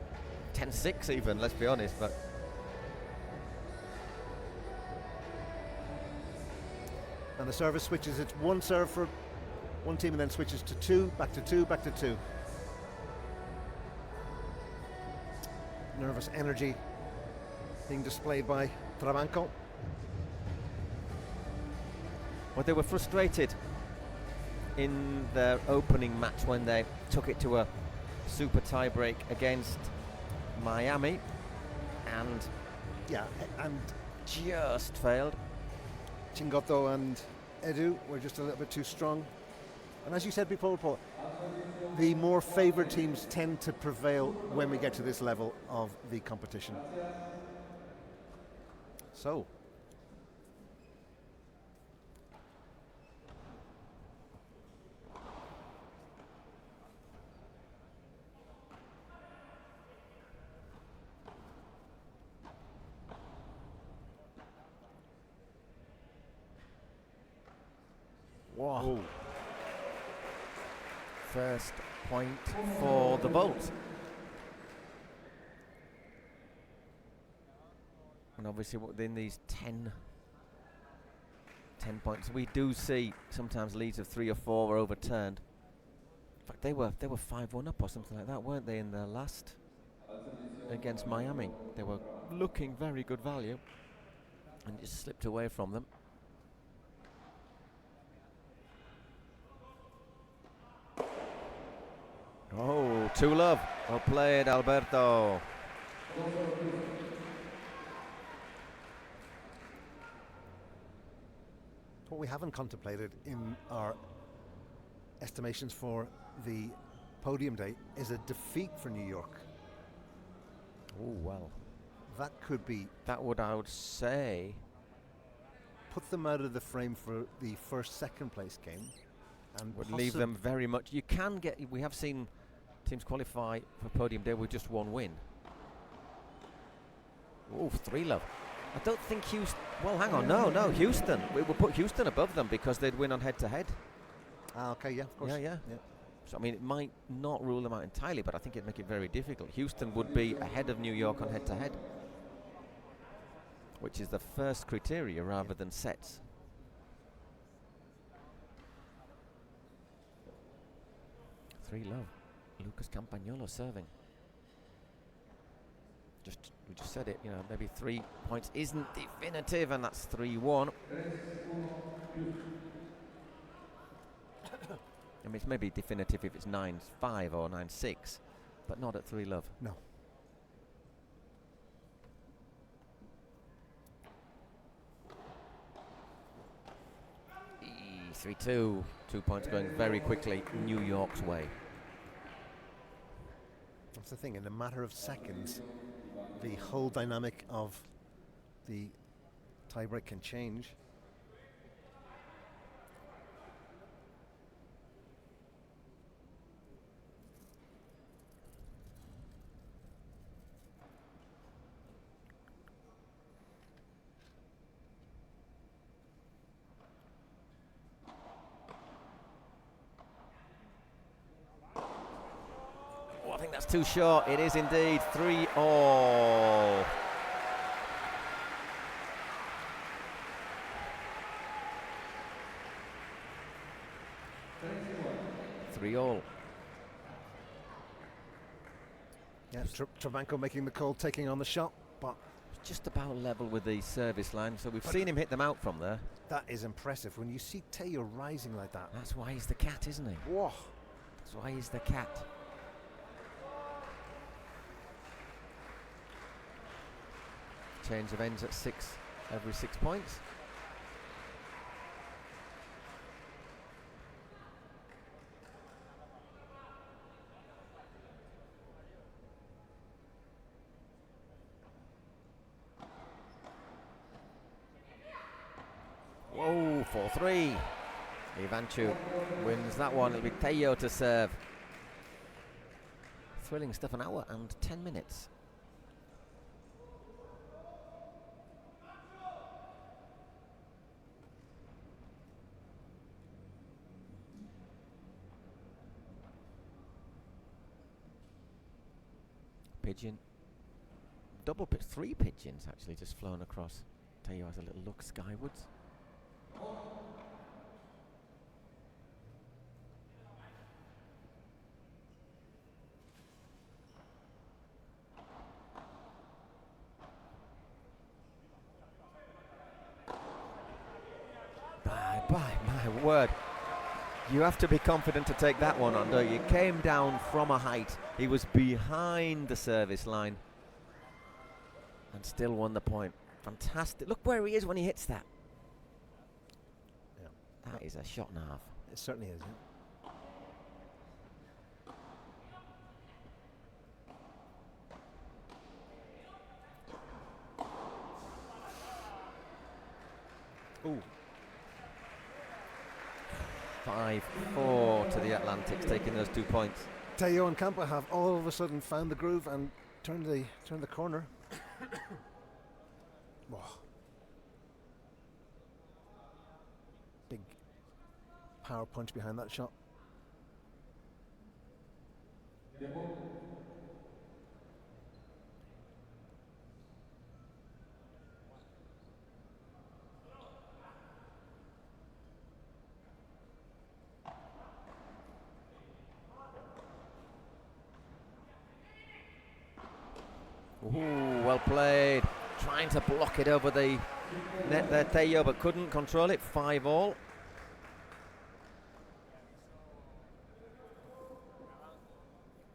10-6 even, let's be honest, but... And the service switches, it's 1 serve for one team and then switches to 2, back to 2, back to 2. Nervous energy being displayed by Trabanco. Well, they were frustrated in their opening match when they took it to a super tie break against Miami and just failed. Chingotto and Edu were just a little bit too strong. And as you said before, Paul, the more favoured teams tend to prevail when we get to this level of the competition. So. Whoa. First point for the Volts. And obviously within these 10 points, we do see sometimes leads of 3 or 4 were overturned. In fact, they were 5-1 up or something like that, weren't they, in their last against Miami? They were looking very good value and just slipped away from them. Oh, 2-love. Well played, Alberto. What we haven't contemplated in our estimations for the podium day is a defeat for New York. Oh, well. That could be... That would, I would say... Put them out of the frame for the first, second place game. And would leave them very much... You can get... We have seen teams qualify for podium day with just one win. Oh, 3-love. I don't think Houston... Well, hang on. No, Houston. We will put Houston above them because they'd win on head-to-head. Ah, okay, yeah, of course. Yeah. So, I mean, it might not rule them out entirely, but I think it'd make it very difficult. Houston would be ahead of New York on head-to-head, which is the first criteria rather than sets. Three-love. Lucas Campagnolo serving. We just said it, you know, maybe 3 points isn't definitive, and that's 3-1. I mean, it's maybe definitive if it's 9-5 or 9-6, but not at 3-love. No. E 3-2. 2 points going very quickly New York's way. That's the thing, in a matter of seconds, the whole dynamic of the tiebreak can change. I think that's too short. It is indeed 3-all. Yeah, Trabanco making the call, taking on the shot, but just about level with the service line, so we've seen him hit them out from there. That is impressive. When you see Tello rising like that. That's why he's the cat, isn't he? Whoa. That's why he's the cat. Change of ends at every 6 points. Whoa, 4-3. Iván wins that one. It'll be Tello to serve. Thrilling stuff, an hour and 10 minutes. Pigeon. Double pitch, 3 pigeons actually just flown across. Tello has a little look skywards. Bye, my word. You have to be confident to take that one on, don't you? Came down from a height. He was behind the service line and still won the point. Fantastic. Look where he is when he hits that. Yeah. That is a shot and a half. It certainly is, yeah. Ooh. 5-4 to the Atlantics, taking those 2 points. Tello and Campa have all of a sudden found the groove and turned the corner. Whoa. Big power punch behind that shot. Ooh, well played. Trying to block it over the net there, Tello, but couldn't control it. 5-all.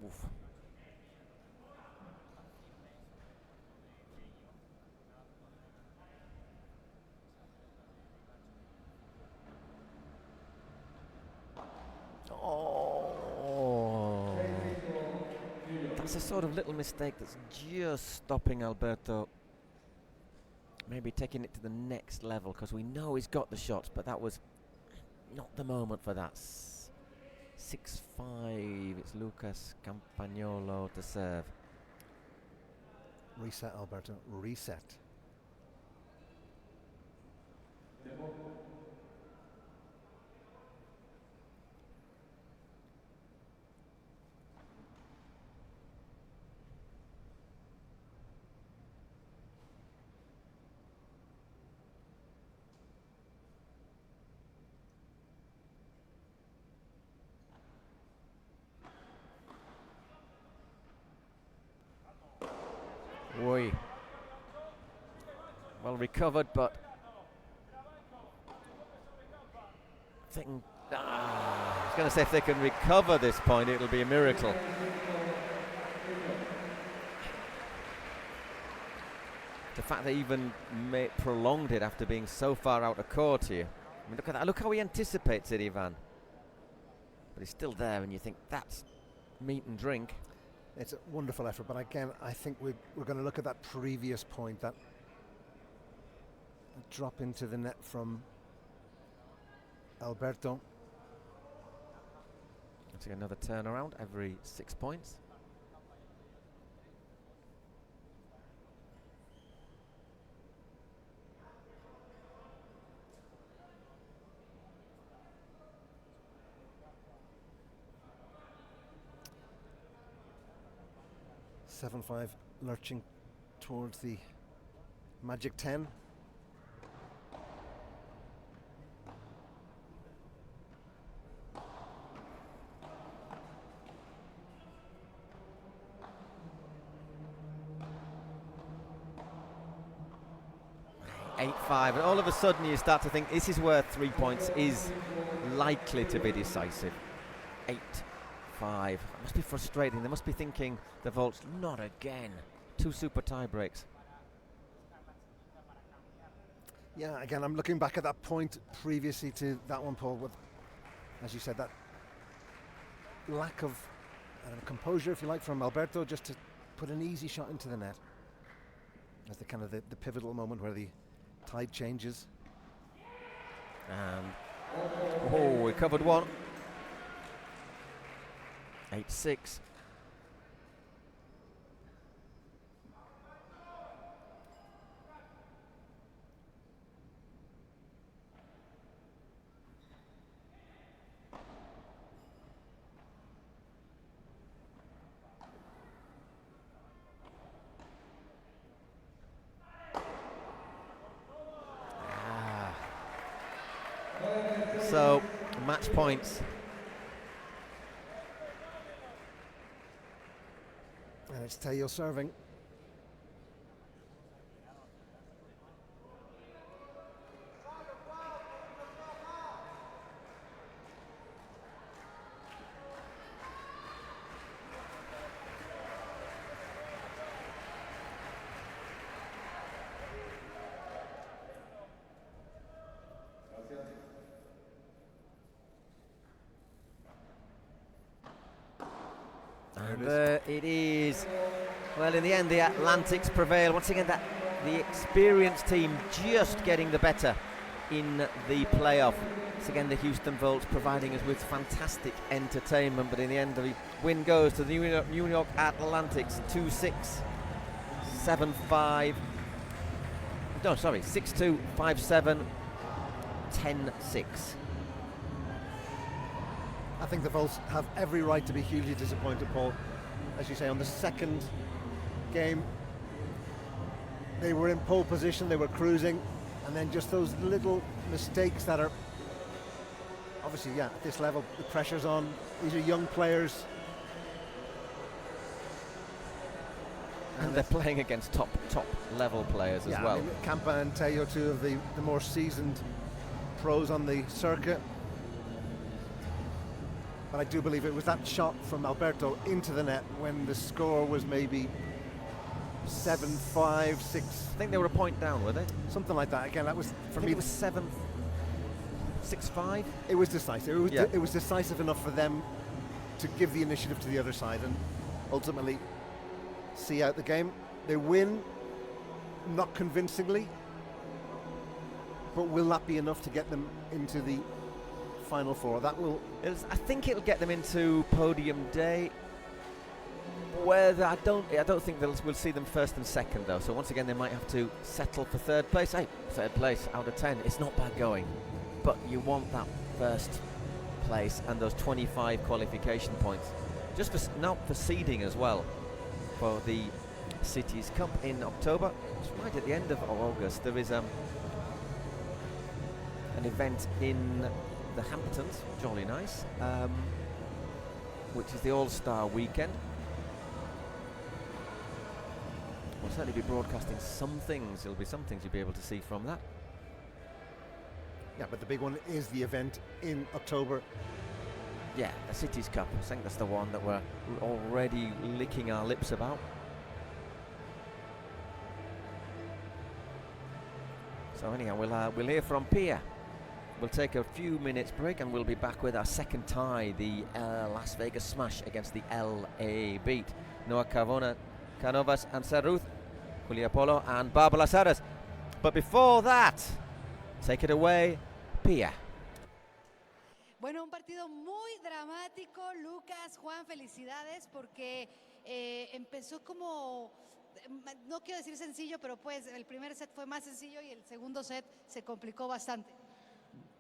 Oof. Oh. That's a sort of little mistake that's just stopping Alberto maybe taking it to the next level, because we know he's got the shots, but that was not the moment for that. 6-5. It's Lucas Campagnolo to serve. Reset, Alberto. Reset. Oi. Well recovered, but I was going to say if they can recover this point, it'll be a miracle. The fact they even prolonged it after being so far out of court here. I mean, look at that. Look how he anticipates it, Iván. But he's still there, and you think that's meat and drink. It's a wonderful effort, but again, I think we're going to look at that previous point, that drop into the net from Alberto. Take another turnaround every 6 points. Seven 5 lurching towards the magic 10. Eight 5, and all of a sudden you start to think this is where 3 points is likely to be decisive. 8-5. It must be frustrating. They must be thinking the Volts, not again. 2 super tie breaks. Yeah, again, I'm looking back at that point previously to that one, Paul, with, as you said, that lack of composure, if you like, from Alberto, just to put an easy shot into the net. As the kind of the pivotal moment where the tide changes. And we covered one. 8-6. So, match points. And it's Tello serving. And it is. Well, in the end, the Atlantics prevail. Once again, the experienced team just getting the better in the playoff. Once again, the Houston Volts providing us with fantastic entertainment. But in the end, the win goes to the New York Atlantics. 2-6, 7-5. No, sorry, 6-2, 5-7, 10-6. I think the Volts have every right to be hugely disappointed, Paul. As you say, on the second game, they were in pole position, they were cruising, and then just those little mistakes that are obviously, yeah, at this level, the pressure's on. These are young players. And they're playing against top level players as well. I mean, Campa and Tello, two of the more seasoned pros on the circuit. But I do believe it was that shot from Alberto into the net when the score was maybe 7-5, 6. I think they were a point down, were they? Something like that. Again, that was for me. It was 6-5. It was decisive. It was decisive enough for them to give the initiative to the other side and ultimately see out the game. They win, not convincingly, but will that be enough to get them into the Final Four. That will... I think it'll get them into podium day. Whether I don't think we'll see them first and second though. So once again, they might have to settle for third place. Hey, third place out of 10. It's not bad going, but you want that first place and those 25 qualification points, just for seeding as well for the Cities Cup in October. It's right at the end of August. There is an event in the Hamptons, jolly nice, which is the All-Star Weekend. We'll certainly be broadcasting some things. There'll be some things you'll be able to see from that. Yeah, but the big one is the event in October. Yeah, the Cities Cup. I think that's the one that we're already licking our lips about. So anyhow, we'll hear from Pia. We'll take a few minutes break and we'll be back with our second tie, the Las Vegas Smash against the LA Beat. Noah Canovas and Serruth, Julia Polo and Barbara Saras. But before that, take it away, Pia. Bueno, un partido muy dramático, Lucas, Juan, felicidades porque empezó como, no quiero decir sencillo, pero pues el primer set fue más sencillo y el segundo set se complicó bastante.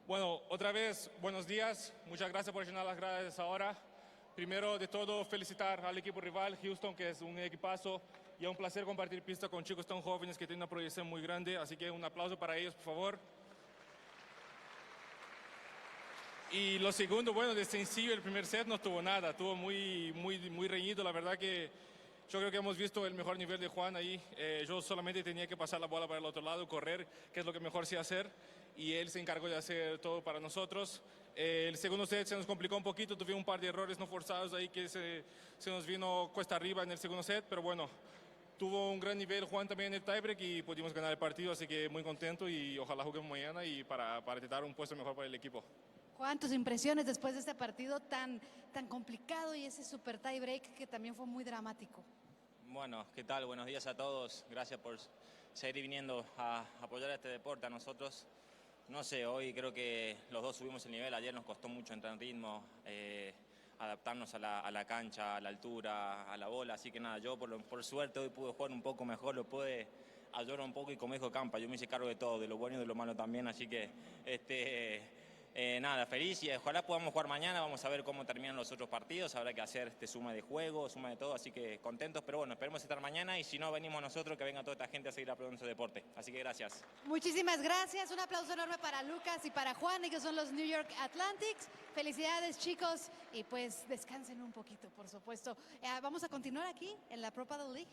Bueno, otra vez, buenos días, muchas gracias por llenar las gradas ahora. Primero de todo, felicitar al equipo rival, Houston, que es un equipazo, y es un placer compartir pista con chicos tan jóvenes que tienen una proyección muy grande, así que un aplauso para ellos, por favor. Y lo segundo, bueno, de sencillo, el primer set no tuvo nada, estuvo muy reñido, la verdad que yo creo que hemos visto el mejor nivel de Juan ahí. Yo solamente tenía que pasar la bola para el otro lado, correr, que es lo que mejor sé hacer, y él se encargó de hacer todo para nosotros. El segundo set se nos complicó un poquito, tuvimos un par de errores no forzados ahí que se nos vino cuesta arriba en el segundo set, pero bueno, tuvo un gran nivel Juan también en el tiebreak y pudimos ganar el partido, así que muy contento y ojalá juguemos mañana y para intentar un puesto mejor para el equipo. Juan, tus impresiones después de este partido tan complicado y ese super tiebreak que también fue muy dramático. Bueno, ¿qué tal? Buenos días a todos. Gracias por seguir viniendo a apoyar a este deporte, a nosotros. No sé, hoy creo que los dos subimos el nivel. Ayer nos costó mucho entrar en ritmo, adaptarnos a la cancha, a la altura, a la bola. Así que nada, yo por suerte hoy pude jugar un poco mejor, lo pude ayudar un poco y como dijo Campa, yo me hice cargo de todo, de lo bueno y de lo malo también. Así que nada, feliz y ojalá podamos jugar mañana. Vamos a ver cómo terminan los otros partidos. Habrá que hacer suma de juego, suma de todo. Así que contentos, pero bueno, esperemos estar mañana y si no, venimos nosotros, que venga toda esta gente a seguir apoyando nuestro deporte. Así que gracias. Muchísimas gracias. Un aplauso enorme para Lucas y para Juan, y que son los New York Athletics. Felicidades, chicos, y pues descansen un poquito, por supuesto. Vamos a continuar aquí en la Pro Padel League.